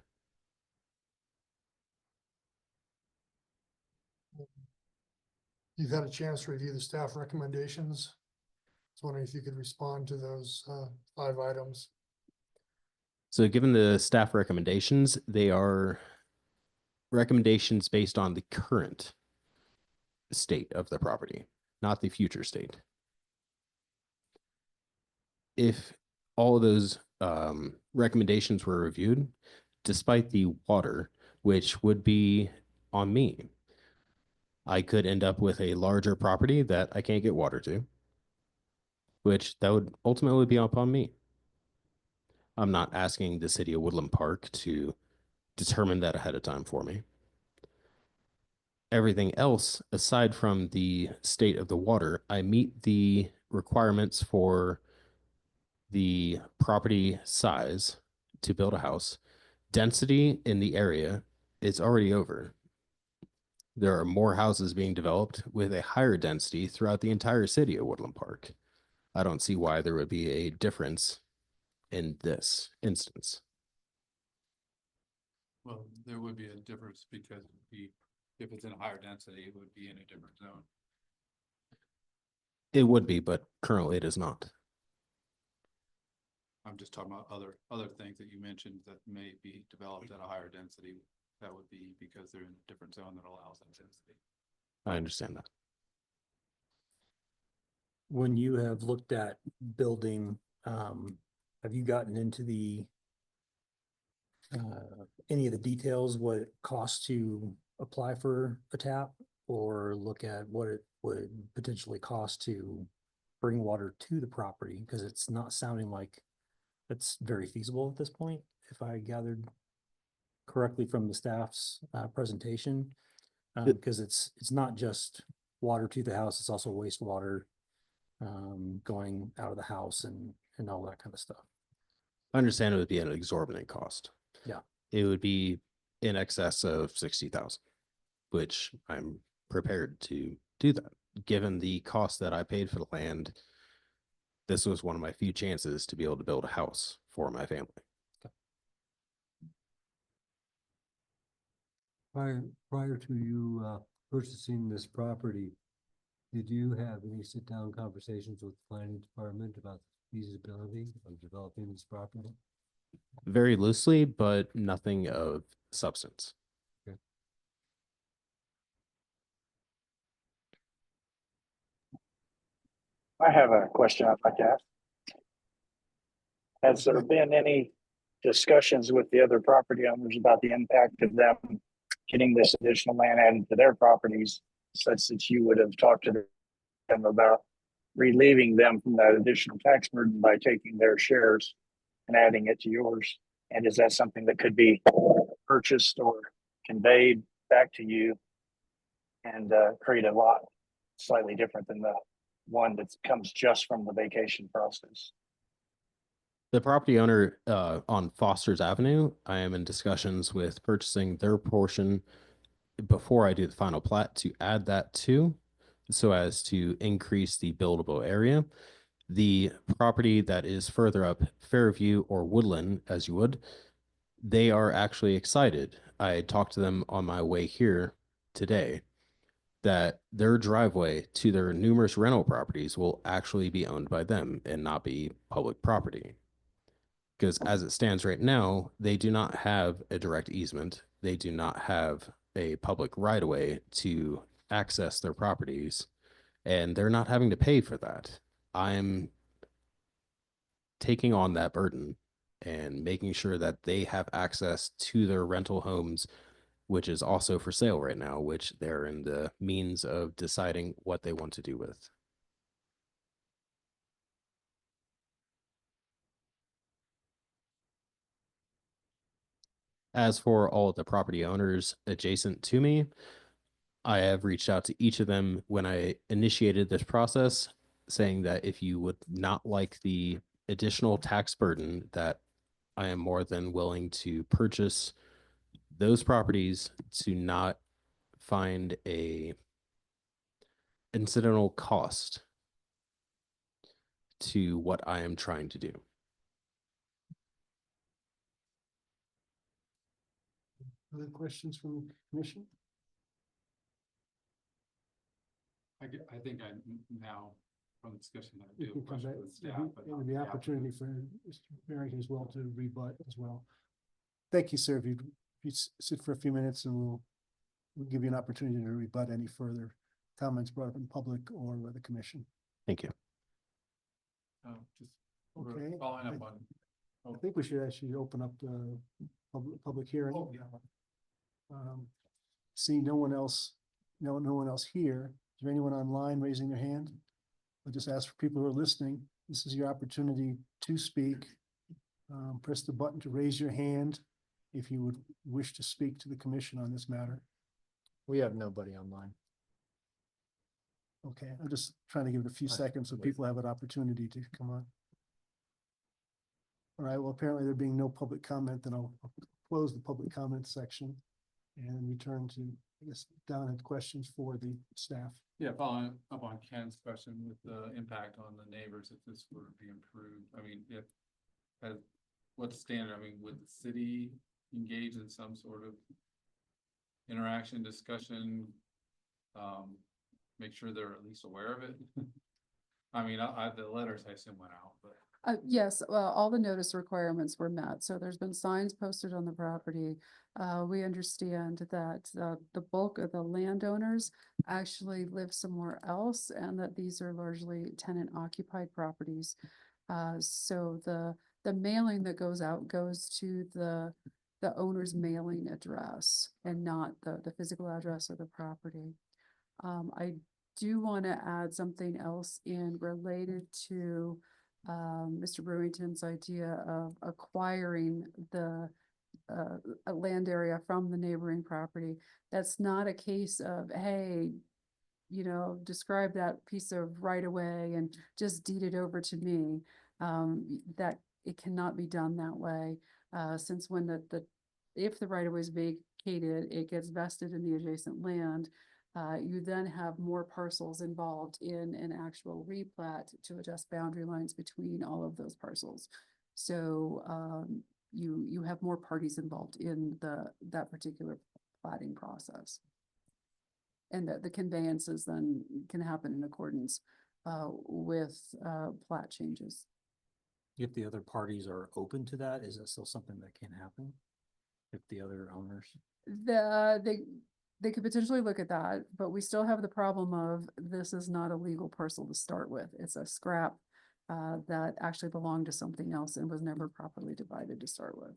You've had a chance to review the staff recommendations. I was wondering if you could respond to those 5 items. So given the staff recommendations, they are recommendations based on the current state of the property, not the future state. If all of those recommendations were reviewed, despite the water, which would be on me, I could end up with a larger property that I can't get water to, which that would ultimately be upon me. I'm not asking the city of Woodland Park to determine that ahead of time for me. Everything else, aside from the state of the water, I meet the requirements for the property size to build a house. Density in the area is already over. There are more houses being developed with a higher density throughout the entire city of Woodland Park. I don't see why there would be a difference in this instance. Well, there would be a difference because if it's in a higher density, it would be in a different zone. It would be, but currently it is not. I'm just talking about other things that you mentioned that may be developed at a higher density. That would be because they're in a different zone that allows that density. I understand that. When you have looked at building, have you gotten into any of the details, what it costs to apply for a tap, or look at what it would potentially cost to bring water to the property? Because it's not sounding like it's very feasible at this point, if I gathered correctly from the staff's presentation. Because it's not just water to the house, it's also wastewater going out of the house and all that kind of stuff. I understand it would be an exorbitant cost. Yeah. It would be in excess of 60,000, which I'm prepared to do that. Given the cost that I paid for the land, this was one of my few chances to be able to build a house for my family. Prior to you purchasing this property, did you have any sit-down conversations with the planning department about the feasibility of developing this property? Very loosely, but nothing of substance. I have a question I'd like to ask. Has there been any discussions with the other property owners about the impact of them getting this additional land added to their properties, such that you would have talked to them about relieving them from that additional tax burden by taking their shares and adding it to yours? And is that something that could be purchased or conveyed back to you and create a lot slightly different than the one that comes just from the vacation process? The property owner on Foster's Avenue, I am in discussions with purchasing their portion before I do the final plat to add that to, so as to increase the buildable area. The property that is further up Fairview or Woodland, as you would, they are actually excited. I talked to them on my way here today that their driveway to their numerous rental properties will actually be owned by them and not be public property. Because as it stands right now, they do not have a direct easement. They do not have a public right of way to access their properties, and they're not having to pay for that. I'm taking on that burden and making sure that they have access to their rental homes, which is also for sale right now, which they're in the means of deciding what they want to do with. As for all of the property owners adjacent to me, I have reached out to each of them when I initiated this process, saying that if you would not like the additional tax burden, that I am more than willing to purchase those properties to not find a incidental cost to what I am trying to do. Other questions from the commission? I think now, from the discussion, I You do can have a come question back. with staff. but There not will be the opportunity applicant. for Mr. Barrington as well to rebut as well. Thank you, sir. If you sit for a few minutes and we'll give you an opportunity to rebut any further comments brought up in public or with the commission. Thank you. Just we're Okay. following up on. I think we should actually open up the public hearing. Oh, yeah. See no one else, no one else here. Is there anyone online raising their hand? I'll just ask for people who are listening. This is your opportunity to speak. Press the button to raise your hand if you would wish to speak to the commission on this matter. We have nobody online. Okay, I'm just trying to give it a few seconds so people have an opportunity to come on. All right, well, apparently there being no public comment, then I'll close the public comment section and return to, I guess, Don had questions for the staff. Yeah, following up on Ken's question with the impact on the neighbors, if this were to be improved, I mean, what's standard, I mean, would the city engage in some sort of interaction, discussion? Make sure they're at least aware of it? I mean, the letters I assume went out, but. Yes, well, all the notice requirements were met, so there's been signs posted on the property. We understand that the bulk of the landowners actually live somewhere else and that these are largely tenant occupied properties. So the mailing that goes out goes to the owner's mailing address and not the physical address of the property. I do want to add something else in related to Mr. Brewington's idea of acquiring the a land area from the neighboring property. That's not a case of, hey, you know, describe that piece of right of way and just deed it over to me. That it cannot be done that way. Since when if the right of way is vacated, it gets vested in the adjacent land. You then have more parcels involved in an actual replat to adjust boundary lines between all of those parcels. So you have more parties involved in that particular platting process. And the conveyances then can happen in accordance with plat changes. If the other parties are open to that, is that still something that can happen? If the other owners? They could potentially look at that, but we still have the problem of this is not a legal parcel to start with. It's a scrap that actually belonged to something else and was never properly divided to start with.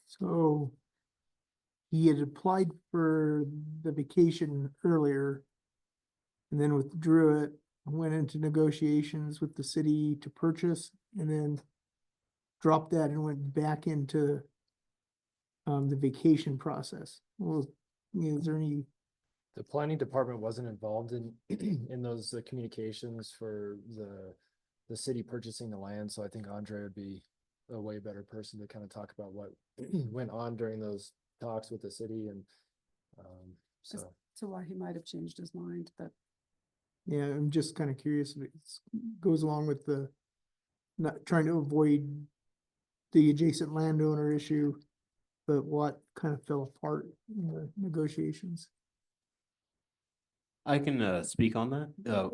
So he had applied for the vacation earlier and then withdrew it, went into negotiations with the city to purchase and then dropped that and went back into the vacation process. Well, is there any? The planning department wasn't involved in in those communications for the city purchasing the land, so I think Andre would be a way better person to kind of talk about what went on during those talks with the city and so. So why he might have changed his mind, but Yeah, I'm just kind of curious if it goes along with the not trying to avoid the adjacent landowner issue, but what kind of fell apart in the negotiations. I can speak on that,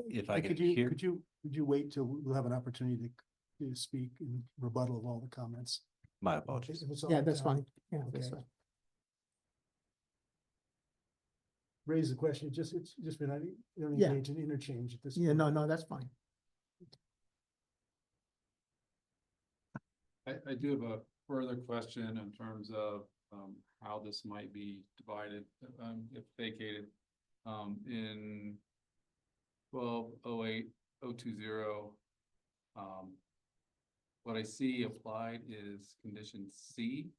if I Hey, can could you, hear. could you wait till we'll have an opportunity to speak in rebuttal of all the comments? My Okay, apologies. if it's all Yeah, right, that's Alan, fine. Yeah, that's Okay. fine. Raise the question, it's just been, you don't Yeah. engage in interchange at this. Yeah, point. no, that's fine. I do have a further question in terms of, how this might be divided, if vacated. In 1208-020. What I see applied is condition C.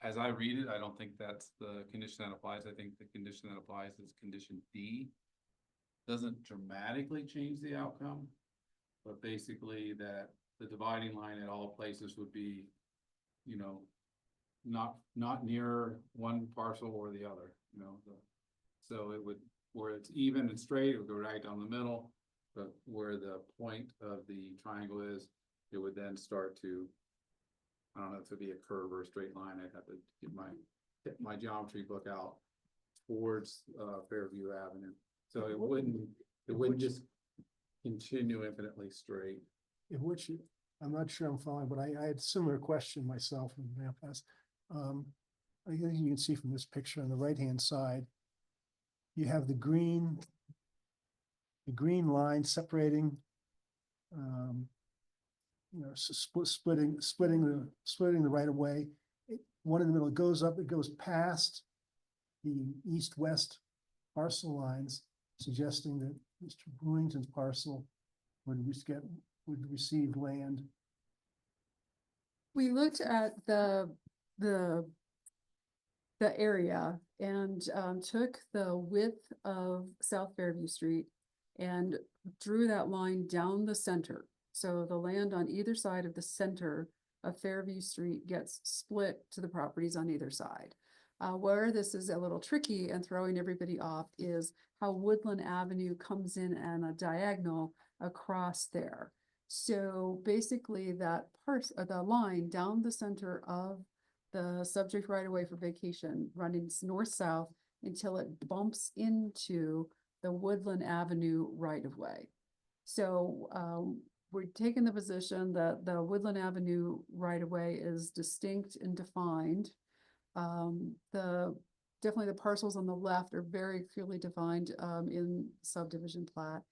As I read it, I don't think that's the condition that applies. I think the condition that applies is condition D. Doesn't dramatically change the outcome, but basically that the dividing line at all places would be, you know, not near one parcel or the other, you know, so it would, where it's even and straight, it would go right down the middle, but where the point of the triangle is, it would then start to, I don't know if it'd be a curve or a straight line. I'd have to get my geometry book out towards Fairview Avenue. So it wouldn't just continue infinitely straight. In which, I'm not sure I'm following, but I had a similar question myself in Manifest. I think you can see from this picture on the right-hand side, you have the green line separating, you know, splitting the right of way. One in the middle goes up, it goes past the east-west parcel lines, suggesting that Mr. Brewington's parcel would receive land. We looked at the area and took the width of South Fairview Street and drew that line down the center. So the land on either side of the center of Fairview Street gets split to the properties on either side. Where this is a little tricky and throwing everybody off is how Woodland Avenue comes in on a diagonal across there. So basically that the line down the center of the subject right away for vacation running north-south until it bumps into the Woodland Avenue right of way. So we're taking the position that the Woodland Avenue right of way is distinct and defined. Definitely the parcels on the left are very clearly defined in subdivision plat.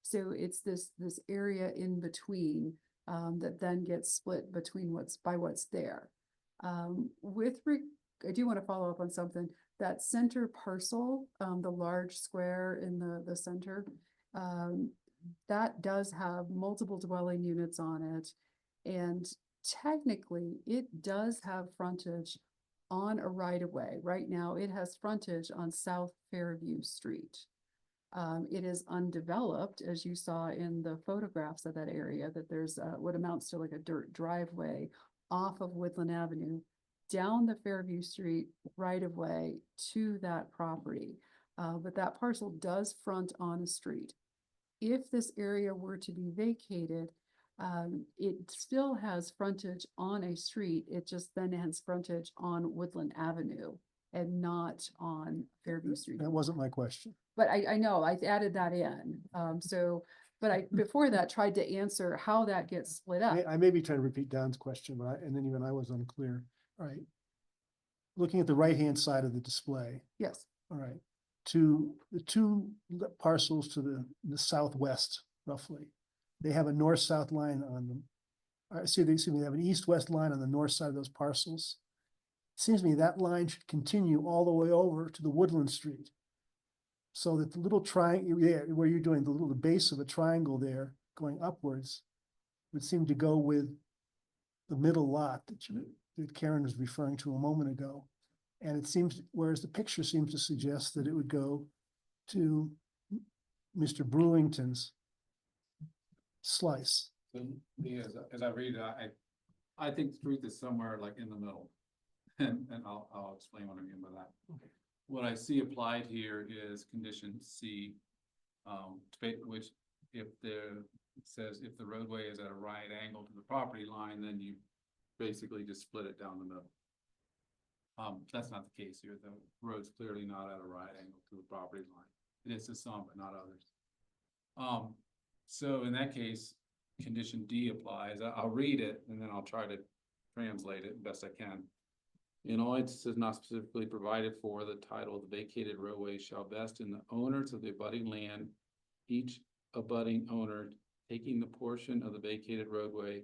So it's this area in between that then gets split between what's there. I do want to follow up on something. That center parcel, the large square in the center, that does have multiple dwelling units on it. And technically, it does have frontage on a right-of-way. Right now, it has frontage on South Fairview Street. It is undeveloped, as you saw in the photographs of that area, that there's what amounts to like a dirt driveway off of Woodland Avenue down the Fairview Street right-of-way to that property. But that parcel does front on a street. If this area were to be vacated, it still has frontage on a street. It just then has frontage on Woodland Avenue and not on Fairview Street. That wasn't my question. But I know, I added that in. But I, before that, tried to answer how that gets split up. I may be trying to repeat Don's question, but and then even I was unclear. All right. Looking at the right-hand side of the display, Yes, all right, to the two parcels to the southwest, roughly, they have a north-south line on them. They have an east-west line on the north side of those parcels. Seems to me that line should continue all the way over to the Woodland Street. So that the little triangle, where you're doing the base of a triangle there going upwards would seem to go with the middle lot that Karen was referring to a moment ago. And it seems, whereas the picture seems to suggest that it would go to Mr. Brewington's slice. So, as I read it, I think the truth is somewhere like in the middle. And I'll explain what I mean by that. Okay. What I see applied here is condition C, which if the it says if the roadway is at a right angle to the property line, then you basically just split it down the middle. That's not the case here. The road's clearly not at a right angle to the property line. It is to some, but not others. So in that case, condition D applies. I'll read it and then I'll try to translate it best I can. In all instances not specifically provided for, the title of the vacated roadway shall vest in the owners of the abutting land, each abutting owner taking the portion of the vacated roadway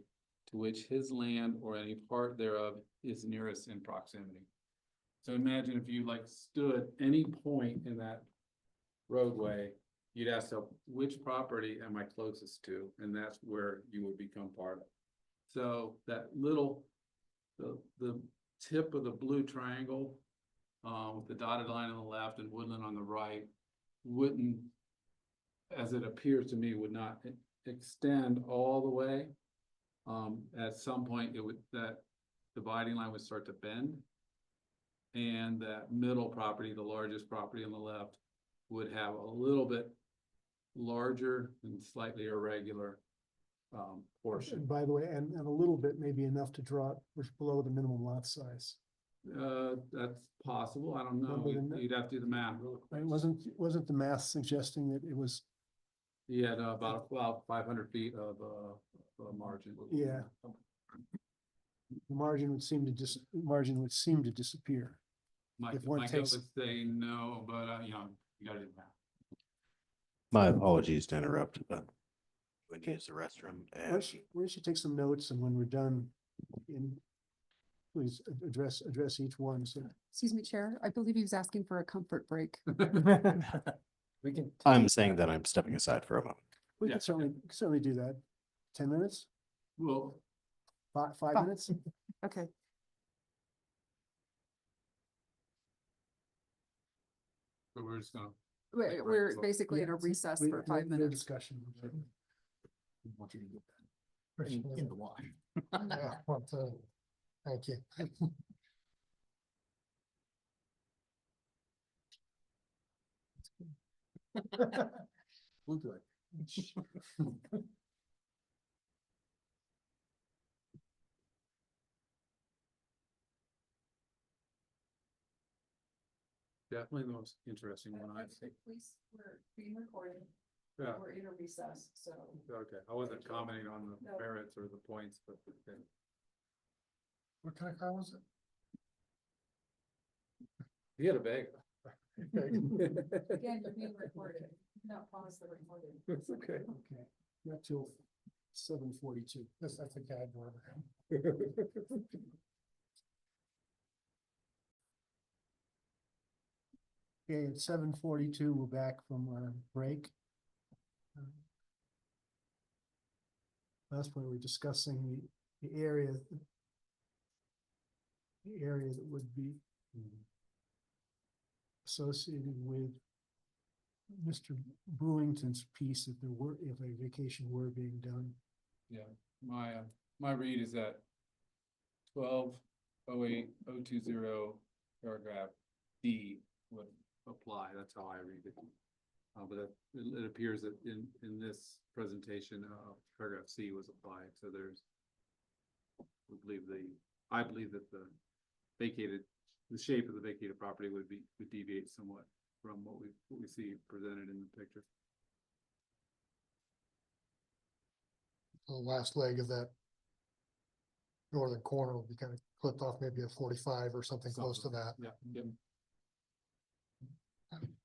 to which his land or any part thereof is nearest in proximity. So imagine if you like stood any point in that roadway, you'd ask yourself, which property am I closest to? And that's where you would become part of. So that little, the tip of the blue triangle, with the dotted line on the left and woodland on the right, wouldn't, as it appears to me, would not extend all the way. At some point, that dividing line would start to bend. And that middle property, the largest property on the left, would have a little bit larger and slightly irregular portion. And by the way, and a little bit maybe enough to draw it below the minimum lot size. That's possible. I don't know. Number than that. You'd have to do the math. Right, wasn't the math suggesting that it was, You had about 500 feet of margin. yeah. The margin would seem to disappear. My if one gut takes- would say no, but you know, you gotta do the math. My apologies to interrupt, but when you use the restroom and We should take some notes, and when we're done, please address each one, so. Excuse me, Chair, I believe he was asking for a comfort break. We can. I'm saying that I'm stepping aside for a moment. We Yeah. can certainly do that. 10 minutes, Well, five Fine. minutes? Okay, but we're just gonna. we're basically in a Yeah, recess We- for no- 5 no minutes. discussion. Want you to get that in the wash. Yeah, thank you. We'll do it. Definitely the most interesting one, I think. Please, we're being recorded, Yeah, we're in a recess, so. okay. I wasn't commenting on the No. merits or the points, but okay. What kind of car was it? You had a bag. Again, you're being recorded, not pause the recording. It's okay. Okay, not till 7:42. That's a gag word. Okay, at 7:42, we're back from our break. Last point, we were discussing the area. The area that would be associated with Mr. Brewington's piece if a vacation were being done. Yeah, my read is that 1208-020 paragraph D would apply. That's how I read it. But it appears that in this presentation, paragraph C was applied. So I believe that the shape of the vacated property would deviate somewhat from what we see presented in the picture. The last leg of that northern corner will be kind of clipped off, maybe a 45 or something close to that. Yeah, yep.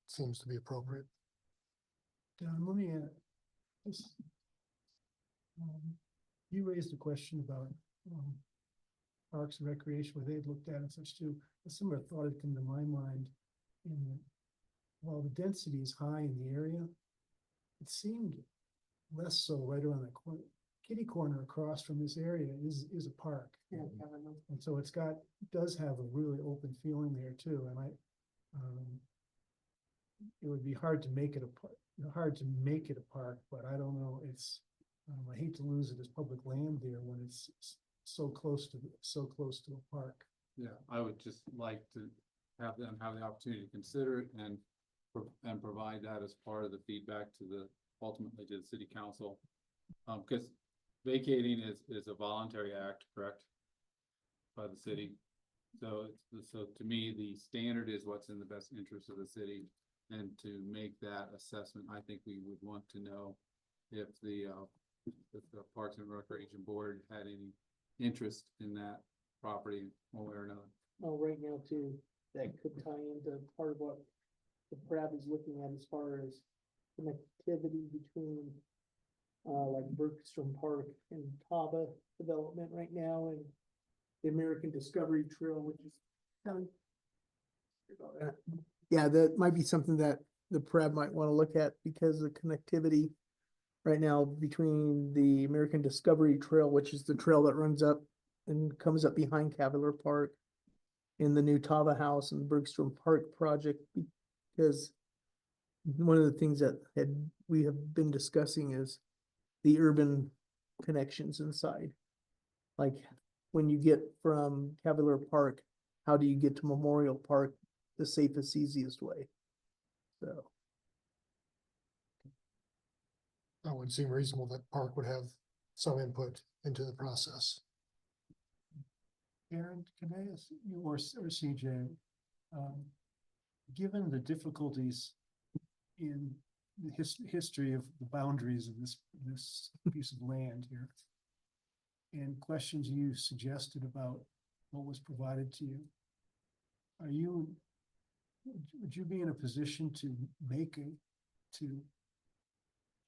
Seems to be appropriate. Don, let me, you raised a question about, Parks and Recreation, where they had looked at it, such too. A similar thought had come to my mind while the density is high in the area, it seemed less so right around the corner. Kitty corner across from this area is a park. And so does have a really open feeling there too, and it would be hard to make it a park, but I don't know, I hate to lose it as public land there when it's so close to a park. Yeah, I would just like to have them have the opportunity to consider it and provide that as part of the feedback ultimately to the city council. Because vacating is a voluntary act, correct? By the city. So so to me, the standard is what's in the best interest of the city. And to make that assessment, I think we would want to know if the Parks and Recreation Board had any interest in that property one way or another. Well, right now too, that could tie into part of what the Brad is looking at as far as connectivity between like Bergstrom Park and Taba development right now and the American Discovery Trail, which is yeah, that might be something that the Prab might want to look at because the connectivity right now between the American Discovery Trail, which is the trail that runs up and comes up behind Cavalier Park, in the new Tava House and the Bergstrom Park project, because one of the things that we have been discussing is the urban connections inside. Like when you get from Cavalier Park, how do you get to Memorial Park the safest, easiest way? So. That would seem reasonable that Park would have some input into the process. Aaron, can I ask you or CJ, given the difficulties in the history of the boundaries of this piece of land here, and questions you suggested about what was provided to you, would you be in a position to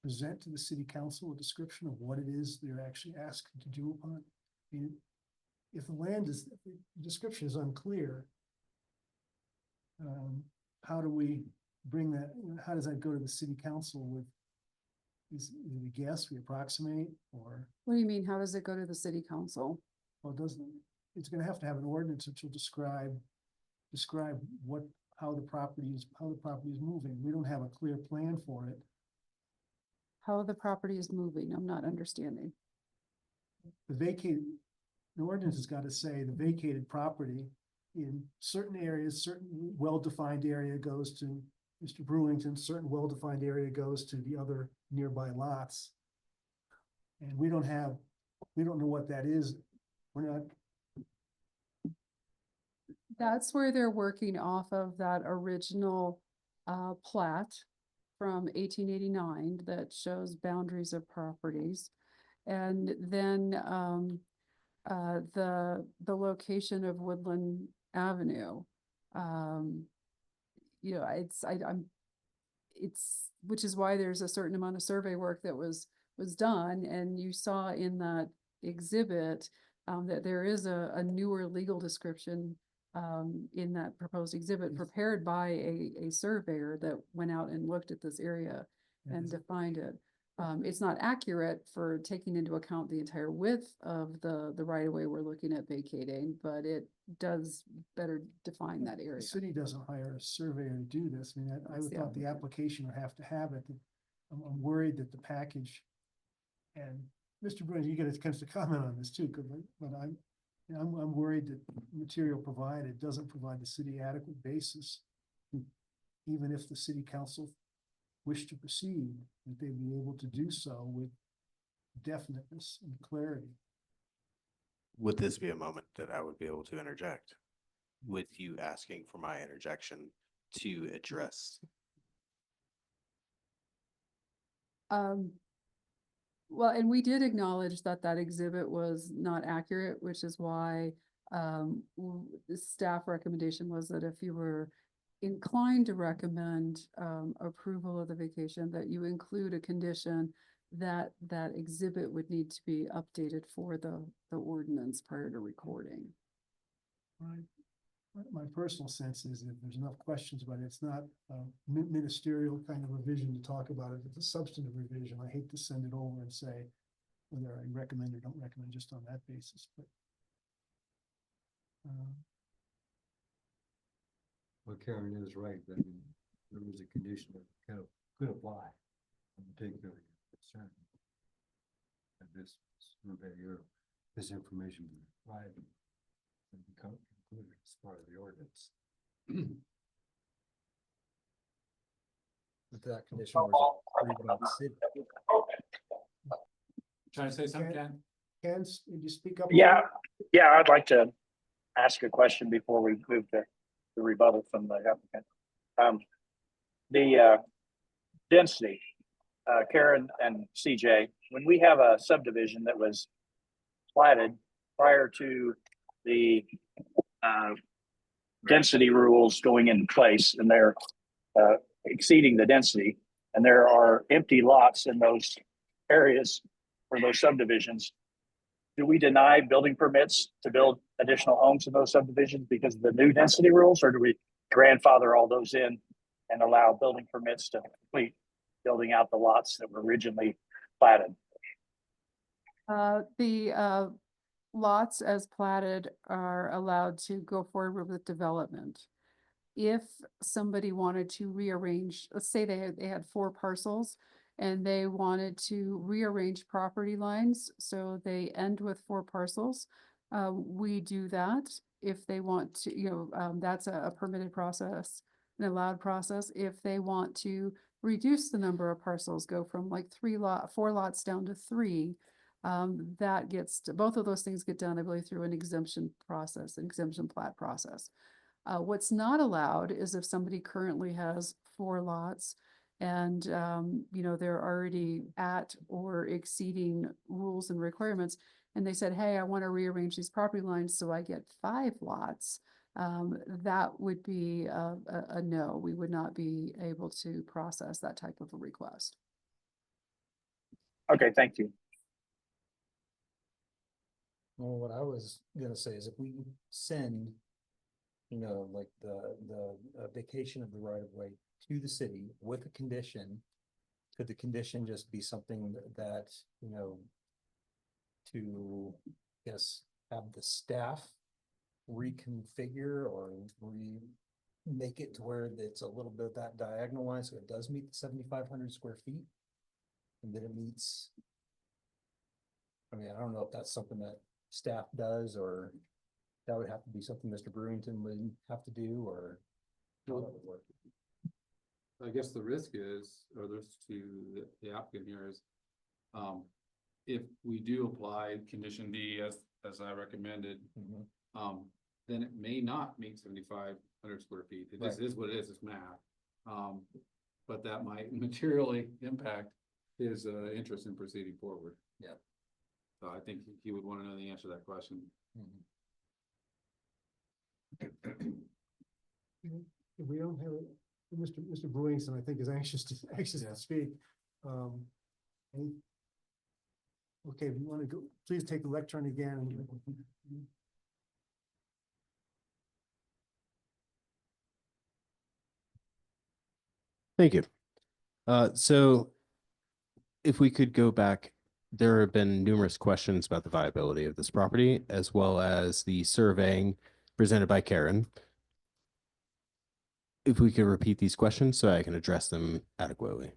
present to the city council a description of what it is they're actually asking to do upon? I mean, if the description is unclear, how do we bring that, how does that go to the city council with, is it a guess, we approximate, or, What do you mean? How does it go to the city council? well, it's gonna have to have an ordinance that will describe how the property is moving. We don't have a clear plan for it. How the property is moving? I'm not understanding. The ordinance has got to say the vacated property in certain areas, certain well-defined area goes to Mr. Brewington, certain well-defined area goes to the other nearby lots. And we don't know what that is. We're not, That's where they're working off of that original plat from 1889 that shows boundaries of properties. And then the location of Woodland Avenue. You know, it's which is why there's a certain amount of survey work that was done, and you saw in that exhibit that there is a newer legal description in that proposed exhibit prepared by a surveyor that went out and looked at this area and defined it. It's not accurate for taking into account the entire width of the right of way we're looking at vacating, but it does better define that area. the city doesn't hire a surveyor to do this. I mean, I It's would the thought the application would have to have it. I'm worried that the package, and Mr. Bruins, you get a chance to comment on this too, but I'm worried that material provided doesn't provide the city adequate basis. Even if the city council wish to proceed, that they'd be able to do so with definiteness and clarity. Would this be a moment that I would be able to interject with you asking for my interjection to address? Well, and we did acknowledge that that exhibit was not accurate, which is why the staff recommendation was that if you were inclined to recommend approval of the vacation, that you include a condition that that exhibit would need to be updated for the ordinance prior to recording. Right. My personal sense is that there's enough questions about it. It's not a ministerial kind of revision to talk about it. It's a substantive revision. I hate to send it over and say whether I recommend or don't recommend just on that basis, but. Well, Karen is right. I mean, there was a condition that kind of could apply in particular concern. And this surveyor, this information be provided and become included as part of the ordinance. But that condition was approved by the city. Trying to say something, Ken? Ken, would you speak up? a Yeah, little? yeah, I'd like to ask a question before we move to the rebuttal from the applicant. The density, Karen and CJ, when we have a subdivision that was platted prior to the density rules going into place, and they're exceeding the density, and there are empty lots in those areas for those subdivisions, do we deny building permits to build additional homes in those subdivisions because of the new density rules, or do we grandfather all those in and allow building permits to complete building out the lots that were originally platted? The lots as platted are allowed to go forward with development. If somebody wanted to rearrange, let's say they had 4 parcels and they wanted to rearrange property lines, so they end with 4 parcels, we do that. If they want to, that's a permitted process, an allowed process. If they want to reduce the number of parcels, go from like 4 lots down to 3, that gets, both of those things get done, I believe, through an exemption process, an exemption plat process. What's not allowed is if somebody currently has 4 lots and, they're already at or exceeding rules and requirements, and they said, hey, I want to rearrange these property lines so I get 5 lots, that would be a no. We would not be able to process that type of a request. Okay, thank you. Well, what I was gonna say is if we send, like the vacation of the right of way to the city with a condition, could the condition just be something that, to, have the staff reconfigure or make it to where it's a little bit of that diagonal line, so it does meet the 7,500 square feet? And then it meets, I don't know if that's something that staff does, or that would have to be something Mr. Brewington would have to do, or how that would work. I guess the risk is, or there's to the applicant here is, if we do apply condition D as I recommended, then it may not meet 7,500 square feet. It just Right. is what it is, it's math. But that might materially impact his interest in proceeding forward. Yeah. So I think he would want to know the answer to that question. If we don't have, Mr. Brewington, I think, is anxious to speak. Okay, if you want to go, please take the lectern again. Thank you. So if we could go back, there have been numerous questions about the viability of this property, as well as the surveying presented by Karen. If we could repeat these questions so I can address them adequately.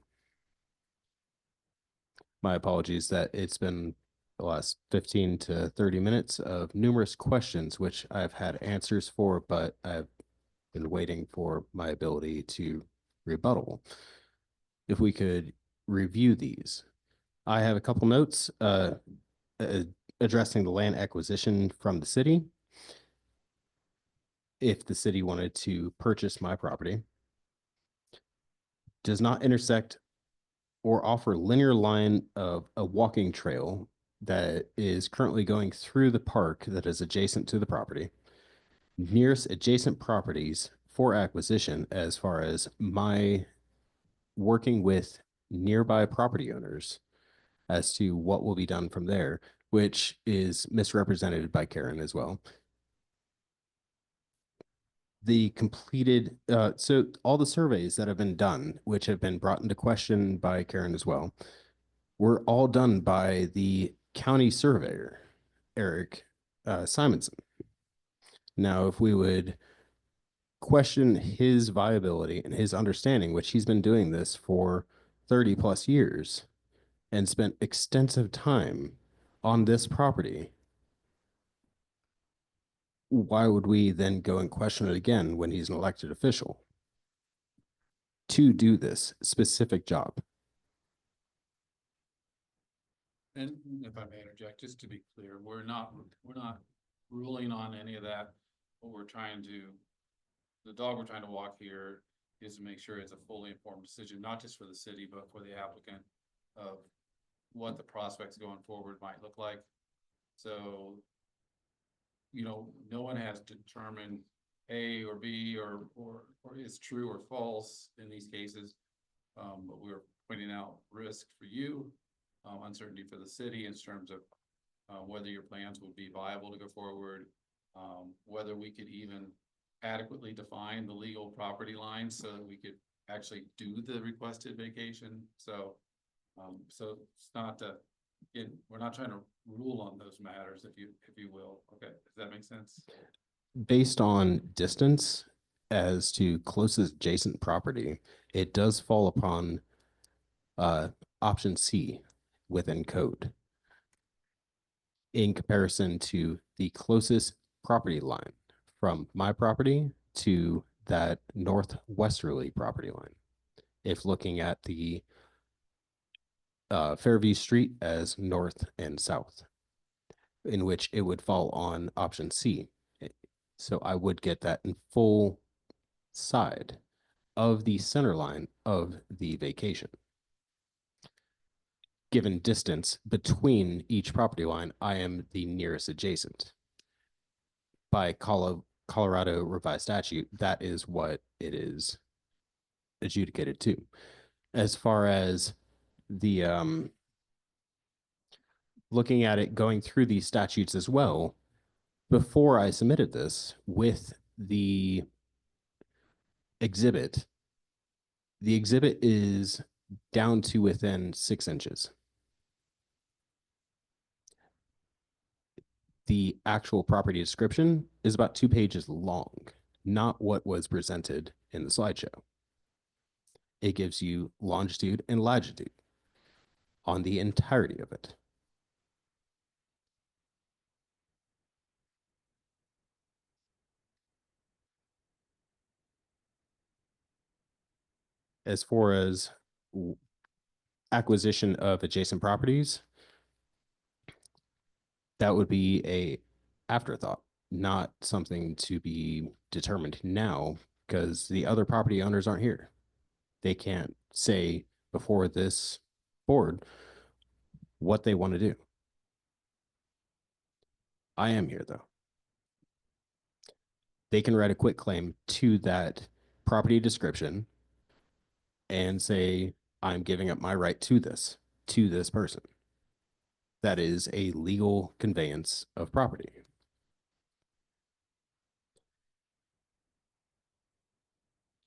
My apologies that it's been the last 15 to 30 minutes of numerous questions, which I've had answers for, but I've been waiting for my ability to rebuttal. If we could review these. I have a couple notes addressing the land acquisition from the city. If the city wanted to purchase my property, does not intersect or offer linear line of a walking trail that is currently going through the park that is adjacent to the property. Nearest adjacent properties for acquisition, as far as my working with nearby property owners as to what will be done from there, which is misrepresented by Karen as well. The completed, so all the surveys that have been done, which have been brought into question by Karen as well, were all done by the county surveyor, Eric Simonson. Now, if we would question his viability and his understanding, which he's been doing this for 30 plus years and spent extensive time on this property, why would we then go and question it again when he's an elected official to do this specific job? And if I may interject, just to be clear, we're not ruling on any of that. What we're trying to, the dog we're trying to walk here is to make sure it's a fully informed decision, not just for the city, but for the applicant of what the prospects going forward might look like. So, you know, no one has determined A or B or is true or false in these cases. But we're pointing out risk for you, uncertainty for the city in terms of whether your plans would be viable to go forward, whether we could even adequately define the legal property lines so that we could actually do the requested vacation. So, so it's not we're not trying to rule on those matters, if you will. Okay, does that make sense? Based on distance as to closest adjacent property, it does fall upon option C within code in comparison to the closest property line from my property to that northwesterly property line. If looking at the Fairview Street as north and south, in which it would fall on option C. So I would get that in full side of the center line of the vacation. Given distance between each property line, I am the nearest adjacent. By Colorado revised statute, that is what it is adjudicated to. As far as the looking at it, going through these statutes as well, before I submitted this with the exhibit is down to within 6 inches. The actual property description is about 2 pages long, not what was presented in the slideshow. It gives you longitude and latitude on the entirety of it. As far as acquisition of adjacent properties, that would be a afterthought, not something to be determined now because the other property owners aren't here. They can't say before this board what they want to do. I am here though. They can write a quick claim to that property description and say, I'm giving up my right to this person. That is a legal conveyance of property.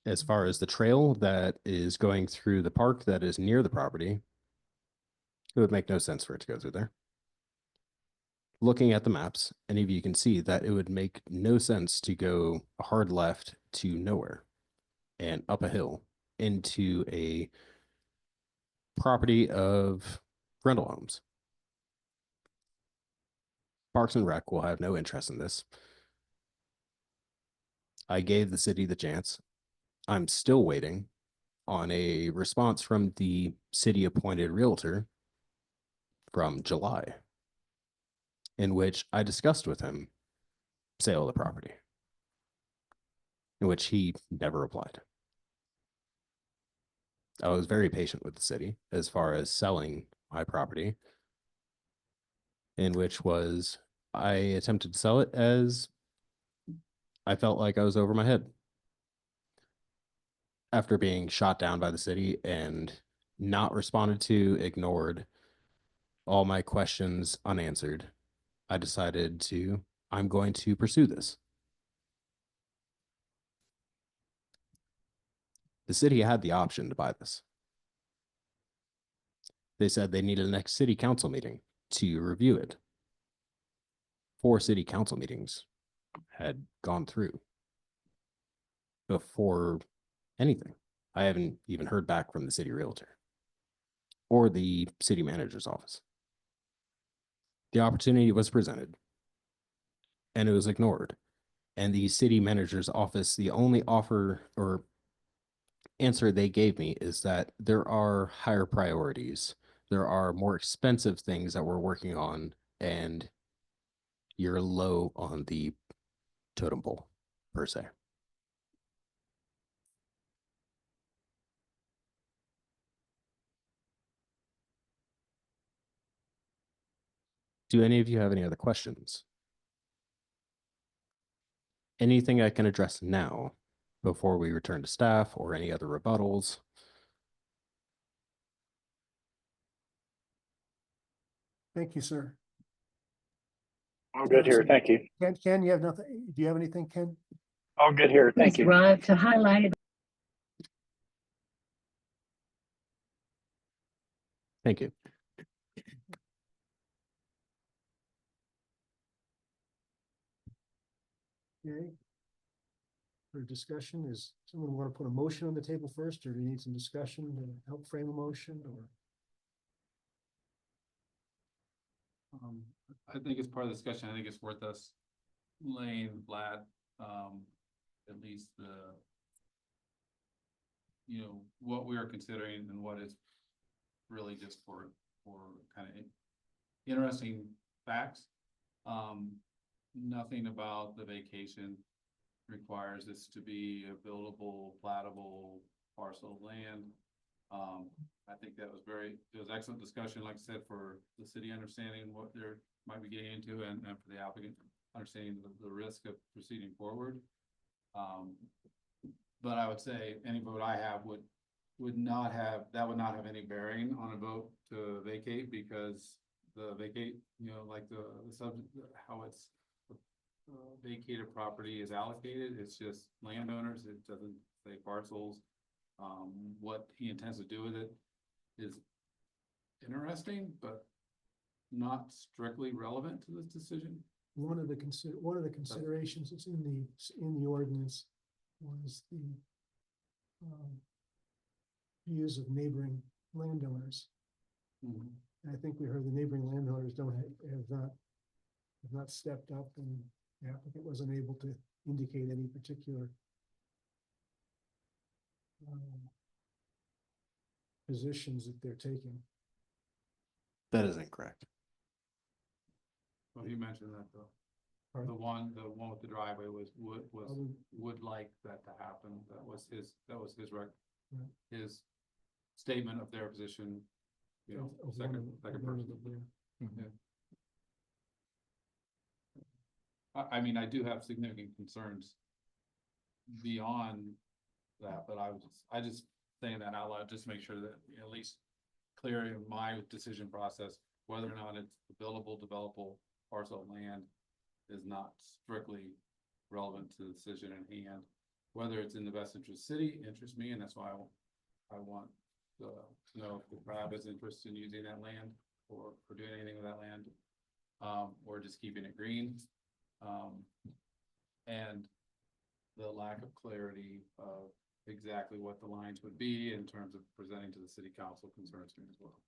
As far as the trail that is going through the park that is near the property, it would make no sense for it to go through there. Looking at the maps, any of you can see that it would make no sense to go a hard left to nowhere and up a hill into a property of rental homes. Parks and Rec will have no interest in this. I gave the city the chance. I'm still waiting on a response from the city appointed realtor from July, in which I discussed with him sale of the property, in which he never replied. I was very patient with the city as far as selling my property, in which was I attempted to sell it as I felt like I was over my head. After being shot down by the city and not responded to, ignored, all my questions unanswered, I decided I'm going to pursue this. The city had the option to buy this. They said they needed a next city council meeting to review it. 4 city council meetings had gone through before anything. I haven't even heard back from the city realtor or the city manager's office. The opportunity was presented and it was ignored. And the city manager's office, the only offer or answer they gave me is that there are higher priorities There are more expensive things that we're working on, and you're low on the totem pole per se. Do any of you have any other questions? Anything I can address now before we return to staff, or any other rebuttals? Thank you, sir. I'm good here. Thank you. Ken, you have nothing? Do you have anything, Ken? All good here. Thank you. To highlight Thank you. Okay. For discussion, is someone want to put a motion on the table first, or do you need some discussion to help frame a motion, or? I think as part of the discussion, I think it's worth us laying flat, at least what we are considering and what is really just for kind of interesting facts. Nothing about the vacation requires this to be a buildable, plattable parcel of land. I think that was it was excellent discussion, like I said, for the city understanding what they're might be getting into, and for the applicant understanding the risk of proceeding forward. But I would say any vote I have would not have any bearing on a vote to vacate, because the vacate, like the subject, how it's vacated property is allocated, it's just landowners, it doesn't say parcels. What he intends to do with it is interesting, but not strictly relevant to this decision. One of the considerations that's in the ordinance was the views of neighboring landowners. And I think we heard the neighboring landowners have not stepped up, and the applicant wasn't able to indicate any particular positions that they're taking. That is incorrect. Well, he mentioned that though. Pardon? The one with the driveway would like that to happen. That was his Right. his statement of their position, Of second one of person. the- Yeah. I mean, I do have significant concerns beyond that, but I just saying that out loud, just to make sure that at least clear in my decision process, whether or not it's a buildable, developable parcel of land is not strictly relevant to the decision at hand. Whether it's in the best interest of the city interests me, and that's why I want to know if the crowd is interested in using that land or doing anything with that land, or just keeping it green. And the lack of clarity of exactly what the lines would be in terms of presenting to the city council concerns me as well.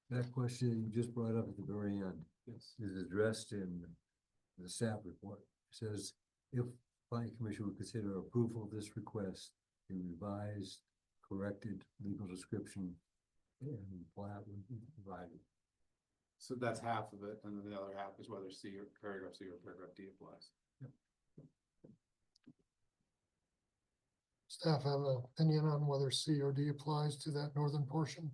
That question you just brought up at the very end Yes. is addressed in the staff report. It says, if planning commission would consider approval of this request, a revised, corrected legal description and plat would be provided. So that's half of it, and then the other half is whether C or paragraph C or paragraph D applies. Staff have an opinion on whether C or D applies to that northern portion?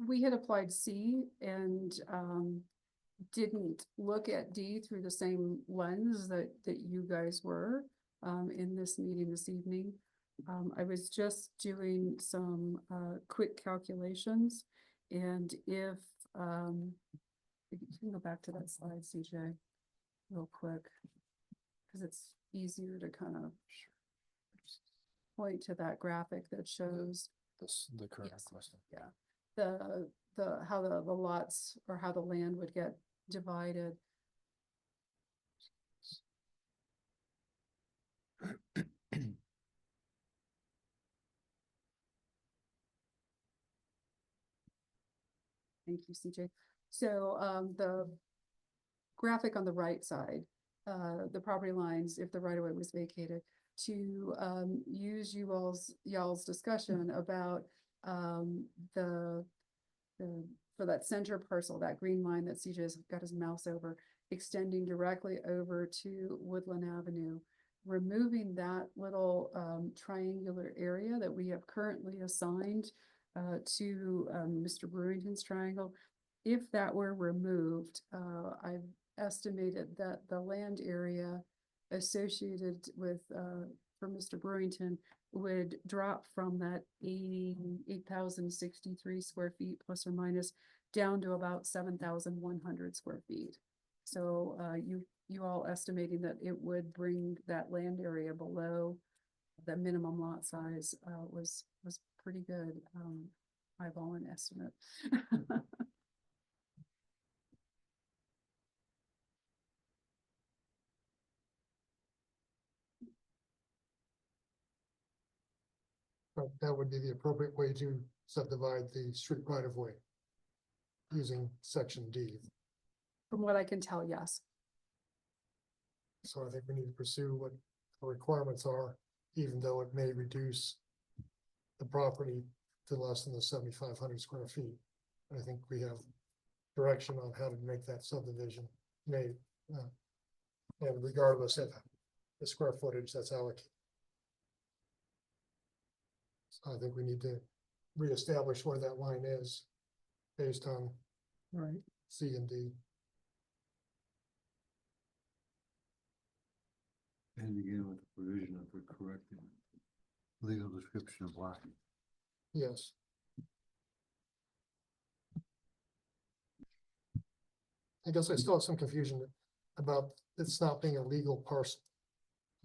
We had applied C and didn't look at D through the same lens that you guys were in this meeting this evening. I was just doing some quick calculations, and if you can go back to that slide, CJ, real quick, because it's easier to kind of point to that graphic that shows The current Yes. question. yeah, how the lots or how the land would get divided. Thank you, CJ. So the graphic on the right side the property lines, if the right of way was vacated, to, use y'all's discussion about, the, for that center parcel, that green line that CJ's got his mouse over, extending directly over to Woodland Avenue, removing that little, triangular area that we have currently assigned, to, Mr. Brewington's triangle. If that were removed, I've estimated that the land area associated with, for Mr. Brewington would drop from that 8,063 square feet plus or minus down to about 7,100 square feet. So, you all estimating that it would bring that land area below the minimum lot size, was pretty good, eyeballing estimate. But that would be the appropriate way to subdivide the street right of way. Using section D. From what I can tell, yes. So I think we need to pursue what the requirements are, even though it may reduce the property to less than the 7,500 square feet. I think we have direction on how to make that subdivision made, and regardless of the square footage that's allocated. So I think we need to reestablish where that line is based on Right. C and D. And again with the provision of the corrected legal description of lot. Yes. I guess I still have some confusion about it's not being a legal parcel.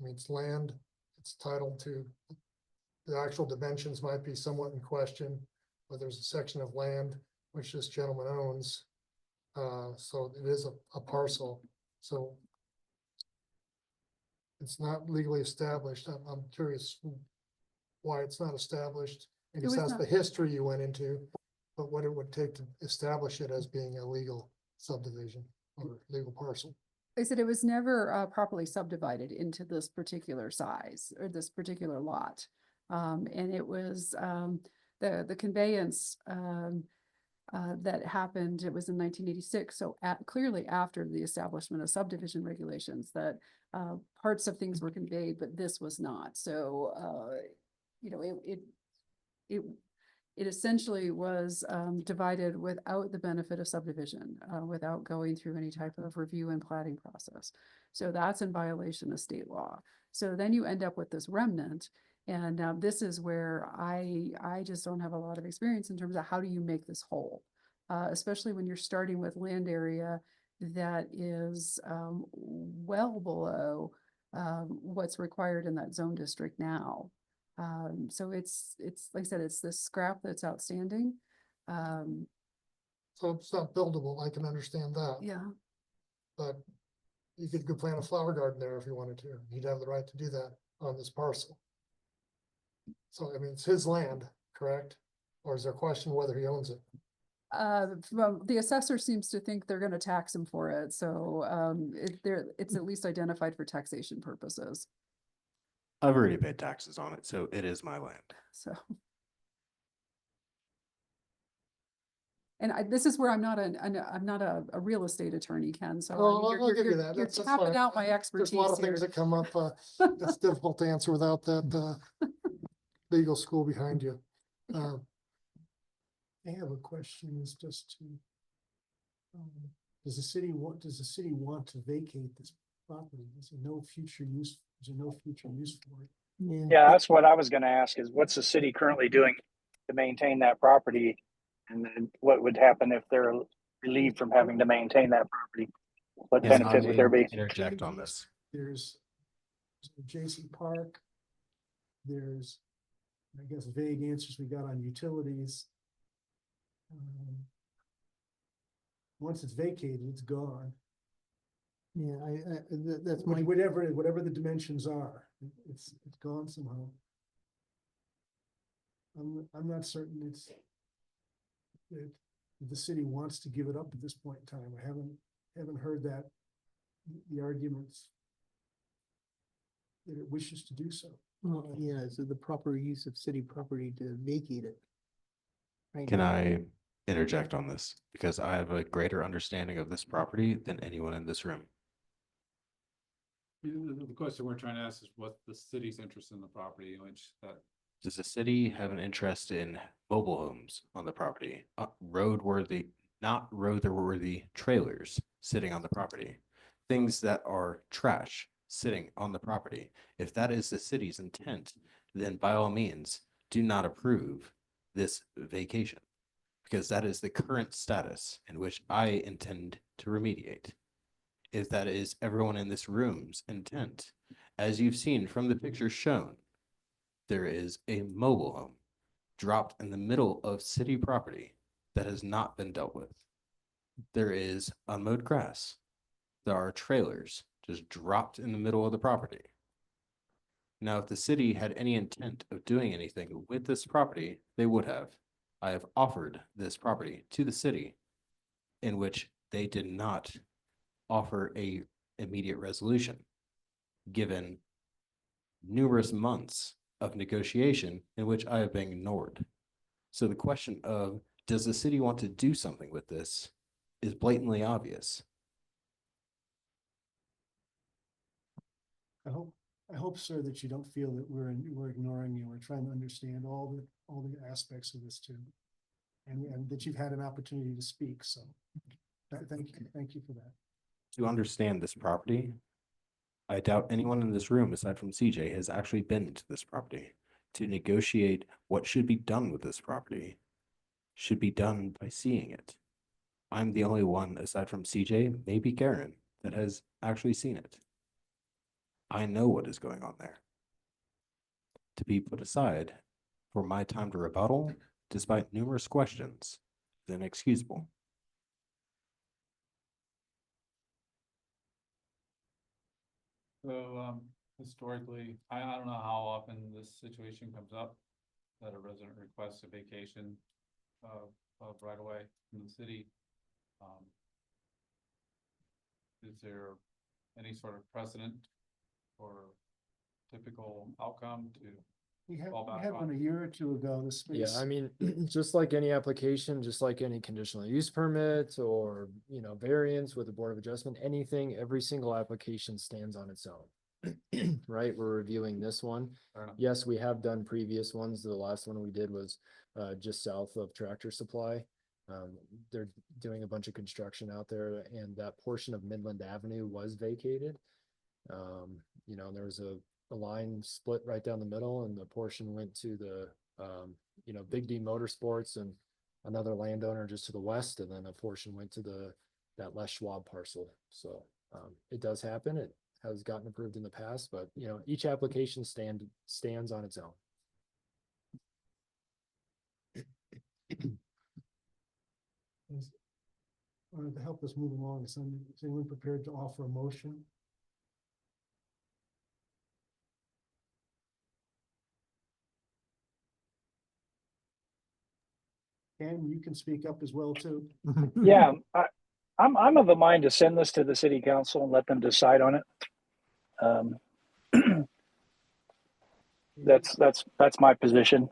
I mean, it's land, it's titled to, the actual dimensions might be somewhat in question, but there's a section of land which this gentleman owns. So it is a parcel, so it's not legally established. I'm curious why it's not established. I guess was that's not- the history you went into, but what it would take to establish it as being a legal subdivision or legal parcel. I said it was never, properly subdivided into this particular size or this particular lot. And it was, the conveyance, that happened, it was in 1986, so clearly after the establishment of subdivision regulations, that, parts of things were conveyed, but this was not. So, you know, it essentially was, divided without the benefit of subdivision, without going through any type of review and plating process. So that's in violation of state law. So then you end up with this remnant. And this is where I just don't have a lot of experience in terms of how do you make this whole? Especially when you're starting with land area that is, well below, what's required in that zone district now. So it's like I said, it's this scrap that's outstanding. So it's not buildable, I can understand that. Yeah, But you could go plant a flower garden there if you wanted to. You'd have the right to do that on this parcel. So, I mean, it's his land, correct? Or is there a question whether he owns it? well, the assessor seems to think they're gonna tax him for it, so, it's at least identified for taxation purposes, I've already paid taxes on it, so it is my land. so. And this is where I'm not a real estate attorney, Ken, so. I Oh, mean, I'll give you that. You're That's tapping fine. out my There's expertise a lot of here. things that come up, that's difficult to answer without that, legal school behind you. I have a question, is just to, does the city want to vacate this property? Is there no future use for it? Yeah, that's what I was gonna ask is what's the city currently doing to maintain that property? And then what would happen if they're relieved from having to maintain that property? What Yes, benefit would there be? Interject on this. There's adjacent park. There's, I guess, vague answers we got on utilities. Once it's vacated, it's gone. Yeah, that's my, Whatever the dimensions are, it's gone somehow. I'm not certain that the city wants to give it up at this point in time. I haven't heard that the arguments that it wishes to do so. Well, yeah, is it the proper use of city property to vacate it? Right Can now. I interject on this? Because I have a greater understanding of this property than anyone in this room. The question we're trying to ask is what the city's interest in the property, which that Does the city have an interest in mobile homes on the property? Roadworthy, not roadworthy trailers sitting on the property? Things that are trash sitting on the property. If that is the city's intent, then by all means, do not approve this vacation. Because that is the current status in which I intend to remediate. If that is everyone in this room's intent, as you've seen from the pictures shown, there is a mobile home dropped in the middle of city property that has not been dealt with. There is unmowed grass. There are trailers just dropped in the middle of the property. Now, if the city had any intent of doing anything with this property, they would have. I have offered this property to the city in which they did not offer a immediate resolution, given numerous months of negotiation in which I have been ignored. So the question of, does the city want to do something with this is blatantly obvious. I hope, sir, that you don't feel that we're ignoring you. We're trying to understand all the aspects of this too. And that you've had an opportunity to speak, so thank you for that. To understand this property, I doubt anyone in this room, aside from CJ, has actually been to this property. To negotiate what should be done with this property should be done by seeing it. I'm the only one, aside from CJ, maybe Karen, that has actually seen it. I know what is going on there. To be put aside for my time to rebuttal, despite numerous questions, is inexcusable. So, historically, I don't know how often this situation comes up, that a resident requests a vacation of right away from the city. Is there any sort of precedent or typical outcome to We fall back had one on? a year or two ago, this Yeah, space. I mean, just like any application, just like any conditional use permit or, variance with the Board of Adjustment, anything, every single application stands on its own. Right? We're reviewing this one. Fair enough. Yes, we have done previous ones. The last one we did was just south of Tractor Supply. They're doing a bunch of construction out there and that portion of Midland Avenue was vacated. There was a line split right down the middle and the portion went to the, Big D Motorsports and another landowner just to the west, and then a portion went to that Les Schwab parcel. So, it does happen. It has gotten approved in the past, but, each application stands on its own. To help us move along, is anyone prepared to offer a motion? Ken, you can speak up as well too. Yeah, I'm of a mind to send this to the city council and let them decide on it. That's my position.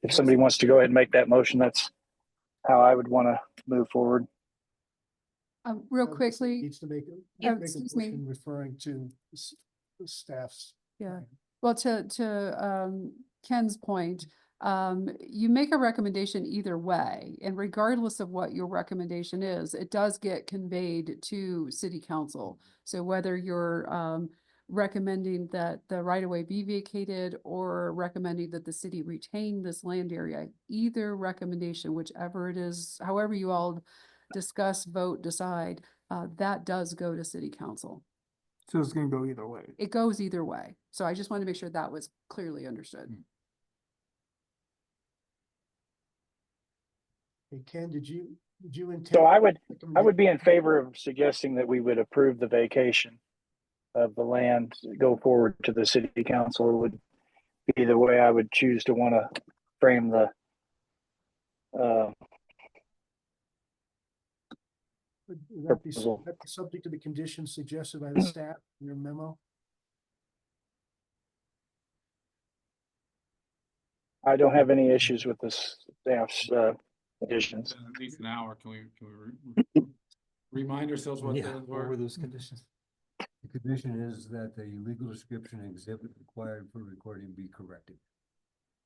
If somebody wants to go ahead and make that motion, that's how I would want to move forward. Real This quickly, Needs to make Yeah, a excuse me. motion referring to the staff's. yeah, well, to Ken's point, you make a recommendation either way, and regardless of what your recommendation is, it does get conveyed to city council. So whether you're recommending that the right-of-way be vacated or recommending that the city retain this land area, either recommendation, whichever it is, however you all discuss, vote, decide, that does go to city council. So it's gonna go either way. It goes either way. So I just wanted to make sure that was clearly understood. Hey, Ken, did you intend? So I would be in favor of suggesting that we would approve the vacation of the land, go forward to the city council. It would be the way I would choose to want to frame the Would that be Proposal. that be subject to the conditions suggested by the staff in your memo? I don't have any issues with this staff's, additions. At least an hour, can we remind ourselves what Yeah, those what were were? those conditions? The condition is that the legal description and exhibit required for recording be corrected.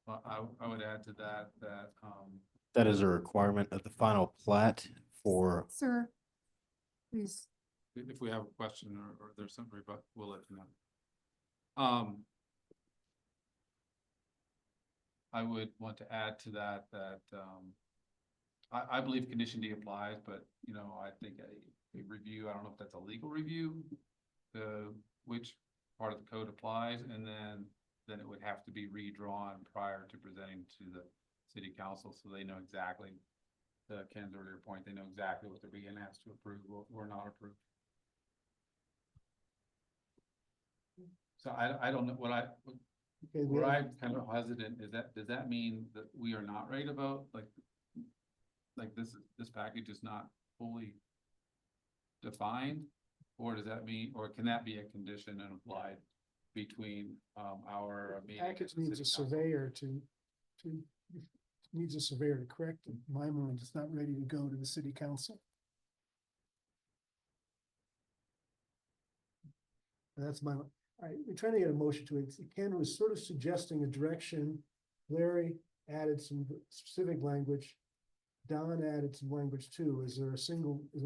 I would add to that, That is a requirement of the final plat for, Sir, please. if we have a question or there's something, but we'll let you know. I would want to add to that, I believe condition D applies, but, you know, I think a review, I don't know if that's a legal review, which part of the code applies, and then it would have to be redrawn prior to presenting to the city council, so they know exactly, to Ken's earlier point, they know exactly what they're being asked to approve or not approve. So I don't know, Okay, where I'm kind of hesitant is that, does that mean that we are not right about, like this package is not fully defined? Or does that mean, or can that be a condition and applied between, our the meeting? at package the needs a city council? surveyor needs a surveyor to correct it. In my mind, it's not ready to go to the city council. That's my, all right, we're trying to get a motion to it. Ken was sort of suggesting a direction. Larry added some specific language. Don added some language too. Is there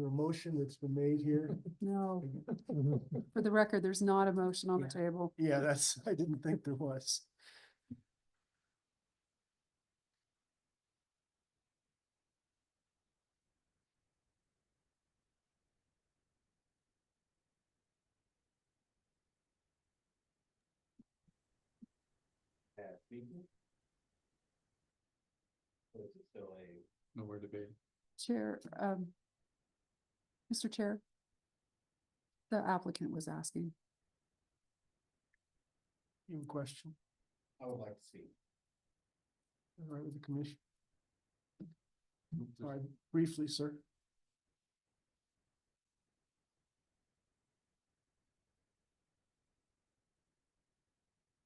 a motion that's been made here? No, for the record, there's not a motion on the Yeah. table. Yeah, I didn't think there was. Nowhere to be. Chair, Mr. Chair. The applicant was asking. You have a question? I would like to see. All right, with the commission. All right, briefly, sir.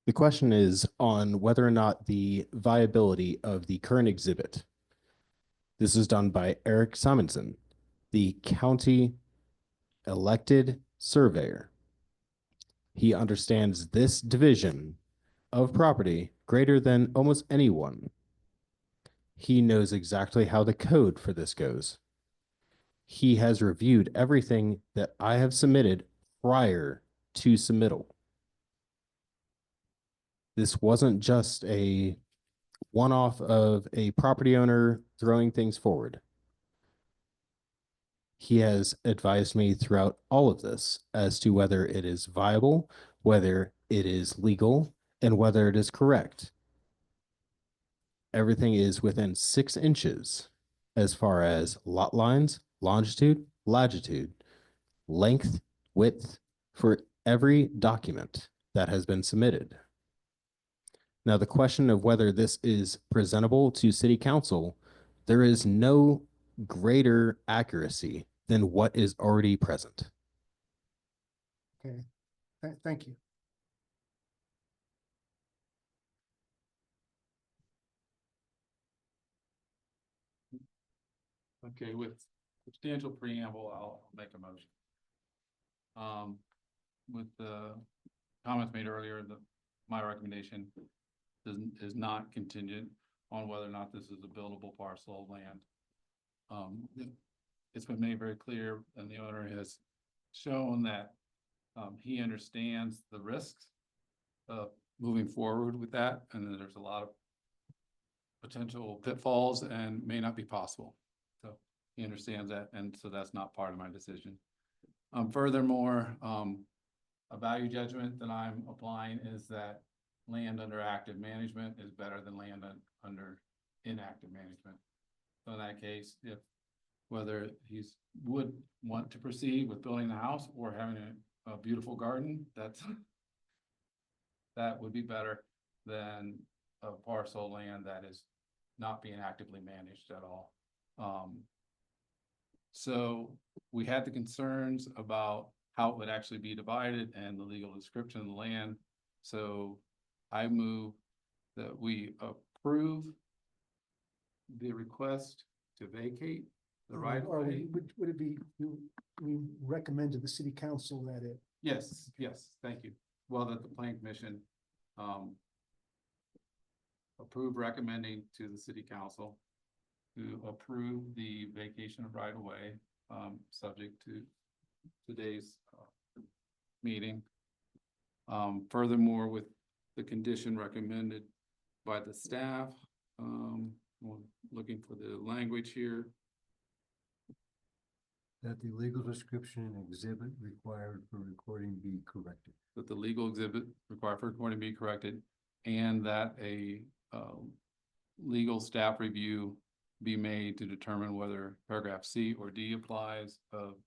The question is on whether or not the viability of the current exhibit. This is done by Eric Simonson, the county elected surveyor. He understands this division of property greater than almost anyone. He knows exactly how the code for this goes. He has reviewed everything that I have submitted prior to submittal. This wasn't just a one-off of a property owner throwing things forward. He has advised me throughout all of this as to whether it is viable, whether it is legal, and whether it is correct. Everything is within 6 inches as far as lot lines, longitude, latitude, length, width for every document that has been submitted. Now, the question of whether this is presentable to city council, there is no greater accuracy than what is already present. Okay, thank you. Okay, with substantial preamble, I'll make a motion. With the comments made earlier, my recommendation is not contingent on whether or not this is a buildable parcel of land. It's been made very clear, and the owner has shown that he understands the risks of moving forward with that, and that there's a lot of potential pitfalls and may not be possible. So he understands that, and so that's not part of my decision. Furthermore, a value judgment that I'm applying is that land under active management is better than land under inactive management. So in that case, if whether he's would want to proceed with building the house or having a beautiful garden, that would be better than a parcel of land that is not being actively managed at all. So we had the concerns about how it would actually be divided and the legal description of the land. So I move that we approve the request to vacate the right of Or way. would it be, we recommend to the city council that it, Yes, yes, thank you. Well, that the plan commission approve recommending to the city council to approve the vacation of right of way, subject to today's meeting. Furthermore, with the condition recommended by the staff, we're looking for the language here. That the legal description and exhibit required for recording be corrected. That the legal exhibit required for recording be corrected, and that a legal staff review be made to determine whether paragraph C or D applies of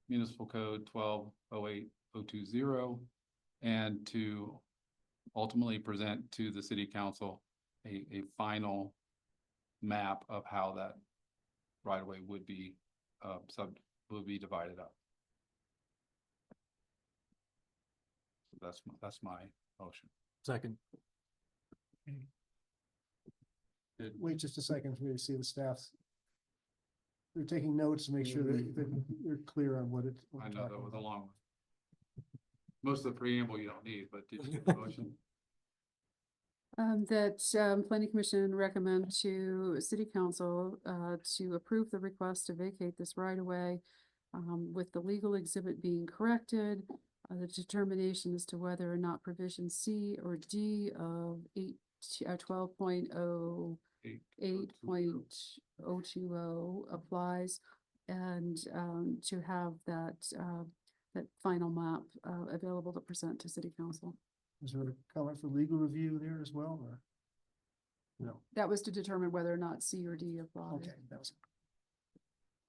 municipal code 1208-020, and to ultimately present to the city council a final map of how that right of way would be would be divided up. So that's my motion. Second. wait just a second for me to see the staffs. We're taking notes to make sure that you're clear on what it. what I we're know that talking was a about. long one. Most of the preamble you don't need, but did you get the motion? Planning Commission recommend to City Council, to approve the request to vacate this right of way, with the legal exhibit being corrected, the determination as to whether or not provision C or D of 12.08.020 applies, and, to have that final map, available to present to City Council. Is there a comment for legal review there as well, or? No, That was to determine whether or not C or D applied. okay, that was.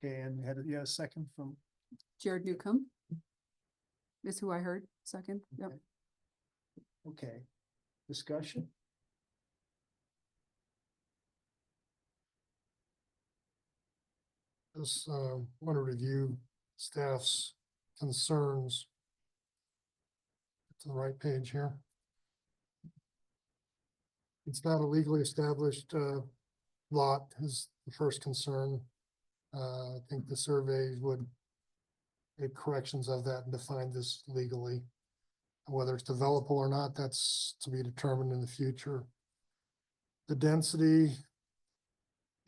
Okay, and you had, a second from, Jared Newcomb is who I heard, second, yep. Okay. Okay, discussion? Just want to review staff's concerns. To the right page here. It's not a legally established lot is the first concern. I think the survey would make corrections of that and define this legally. Whether it's developable or not, that's to be determined in the future. The density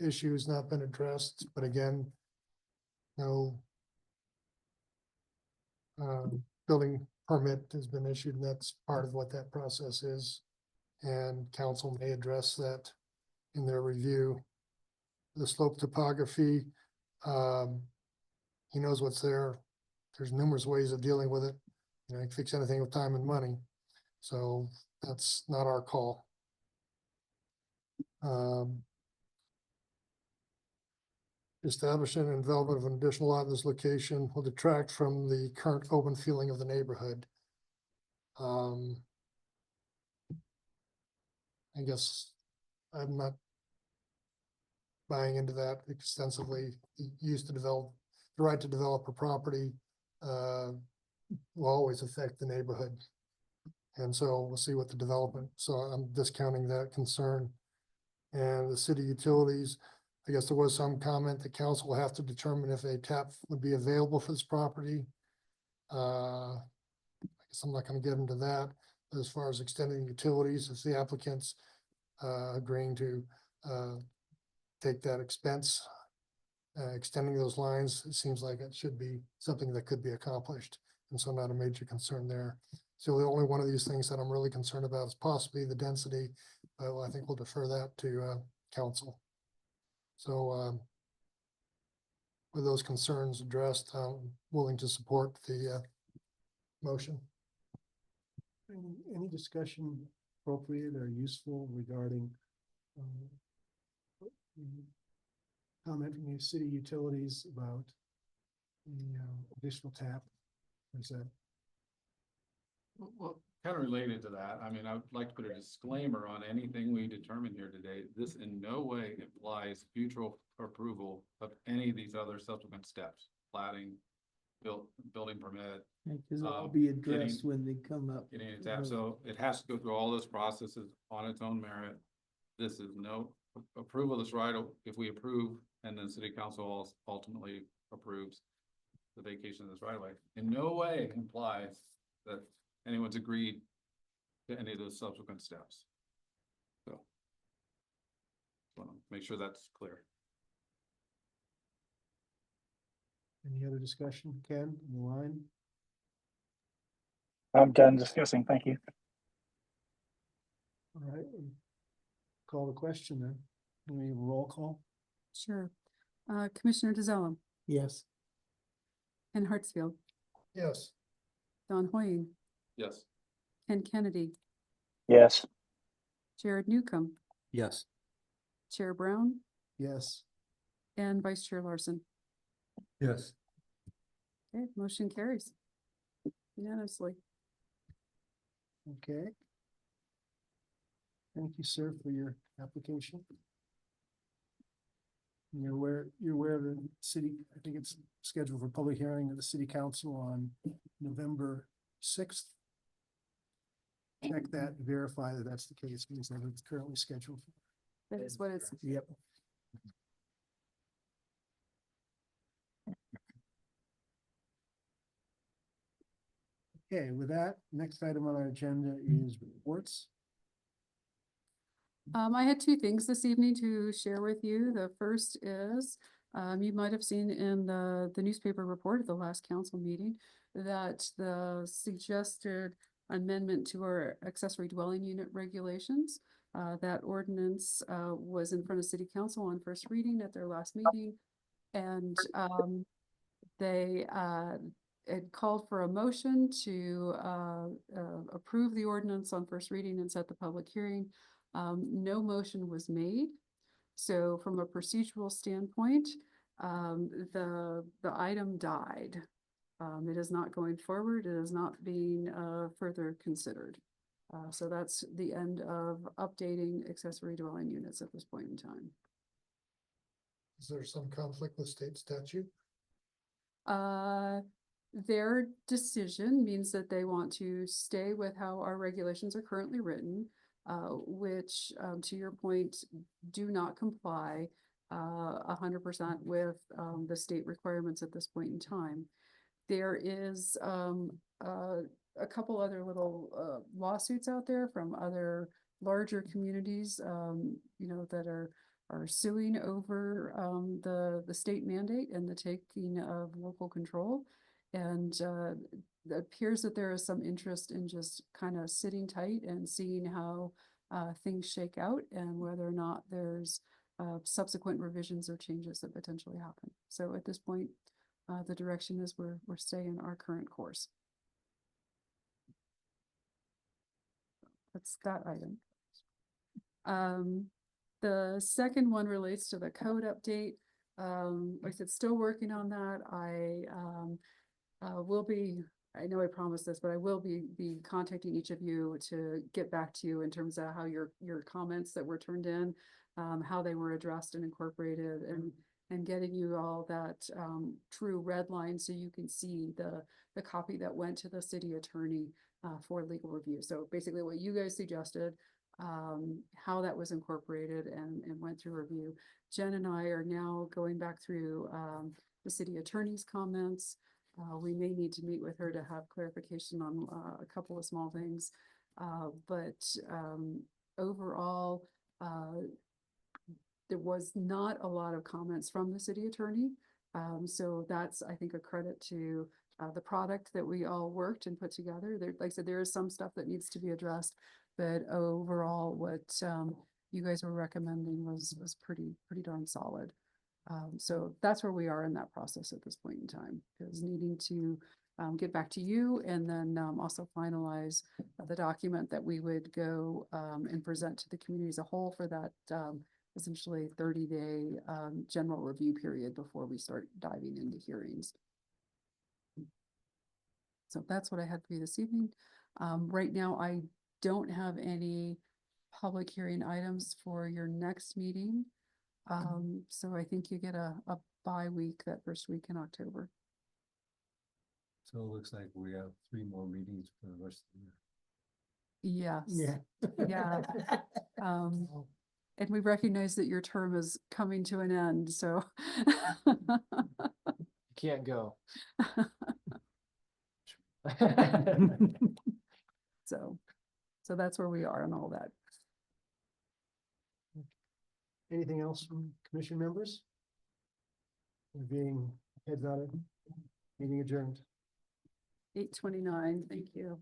issue has not been addressed, but again, no building permit has been issued, and that's part of what that process is. And council may address that in their review. The slope topography, he knows what's there. There's numerous ways of dealing with it. You know, you can fix anything with time and money. So that's not our call. Establishing and development of an additional lot in this location will detract from the current open feeling of the neighborhood. I guess I'm not buying into that extensively. The right to develop a property will always affect the neighborhood. And so we'll see what the development, so I'm discounting that concern. And the city utilities, I guess there was some comment that council will have to determine if a tap would be available for this property. I guess I'm not gonna get into that. But as far as extending utilities, if the applicant's agreeing to take that expense, extending those lines, it seems like it should be something that could be accomplished. And so not a major concern there. So the only one of these things that I'm really concerned about is possibly the density. But I think we'll defer that to council. So with those concerns addressed, I'm willing to support the motion. Any discussion appropriate or useful regarding comment from the city utilities about the additional tap? Is that? Well, kind of related to that, I mean, I would like to put a disclaimer on anything we determine here today. This in no way implies future approval of any of these other subsequent steps, plating, building permit, Because it'll Um, be getting- addressed when they come up. getting it tapped. So it has to go through all those processes on its own merit. This is no approval of this right, if we approve, and then city council ultimately approves the vacation of this right of way, in no way implies that anyone's agreed to any of those subsequent steps. So. Want to make sure that's clear. Any other discussion, Ken, on the line? I'm done discussing. Thank you. All right. Call the question then. We have a roll call? Sure. Commissioner DeZellem, Yes. Ken Hartsfield, Yes, Don Hoying, Yes. Ken Kennedy, Yes, Jared Newcomb, Yes. Chair Brown, Yes. and Vice Chair Larson. Yes. Okay, motion carries unanimously. Okay. Thank you, sir, for your application. And you're aware of the city, I think it's scheduled for public hearing of the city council on November 6th. Check that, verify that that's the case, because that it's currently scheduled. That is what it's, Yep. Okay, with that, next item on our agenda is reports. I had two things this evening to share with you. The first is, you might have seen in the newspaper report at the last council meeting that the suggested amendment to our accessory dwelling unit regulations, that ordinance, was in front of city council on first reading at their last meeting. And, they, it called for a motion to, approve the ordinance on first reading and set the public hearing. No motion was made. So from a procedural standpoint, the item died. It is not going forward. It is not being further considered. So that's the end of updating accessory dwelling units at this point in time. is there some conflict with state statute? Their decision means that they want to stay with how our regulations are currently written, which, to your point, do not comply 100% with the state requirements at this point in time. There is a couple other little lawsuits out there from other larger communities, that are suing over the state mandate and the taking of local control. And it appears that there is some interest in just kind of sitting tight and seeing how things shake out and whether or not there's subsequent revisions or changes that potentially happen. So at this point, the direction is we're staying our current course. That's that item. The second one relates to the code update. Like I said, still working on that. I will be, I know I promised this, but I will be contacting each of you to get back to you in terms of how your comments that were turned in, how they were addressed and incorporated, and getting you all that true red line so you can see the copy that went to the city attorney for legal review. So basically what you guys suggested, how that was incorporated and went through review. Jen and I are now going back through the city attorney's comments. We may need to meet with her to have clarification on a couple of small things. But overall, there was not a lot of comments from the city attorney. So that's, I think, a credit to the product that we all worked and put together. There, like I said, there is some stuff that needs to be addressed, but overall, what you guys were recommending was pretty darn solid. So that's where we are in that process at this point in time, is needing to get back to you and then also finalize the document that we would go and present to the community as a whole for that essentially 30-day general review period before we start diving into hearings. So that's what I had for you this evening. Right now, I don't have any public hearing items for your next meeting. So I think you get a bye week that first week in October. So it looks like we have 3 more meetings for the rest of the year. Yes. Yeah. Yeah. And we recognize that your term is coming to an end, so. You can't go. So that's where we are on all that. Anything else from commission members? There being heads nodded, meeting adjourned. 8:29, thank you.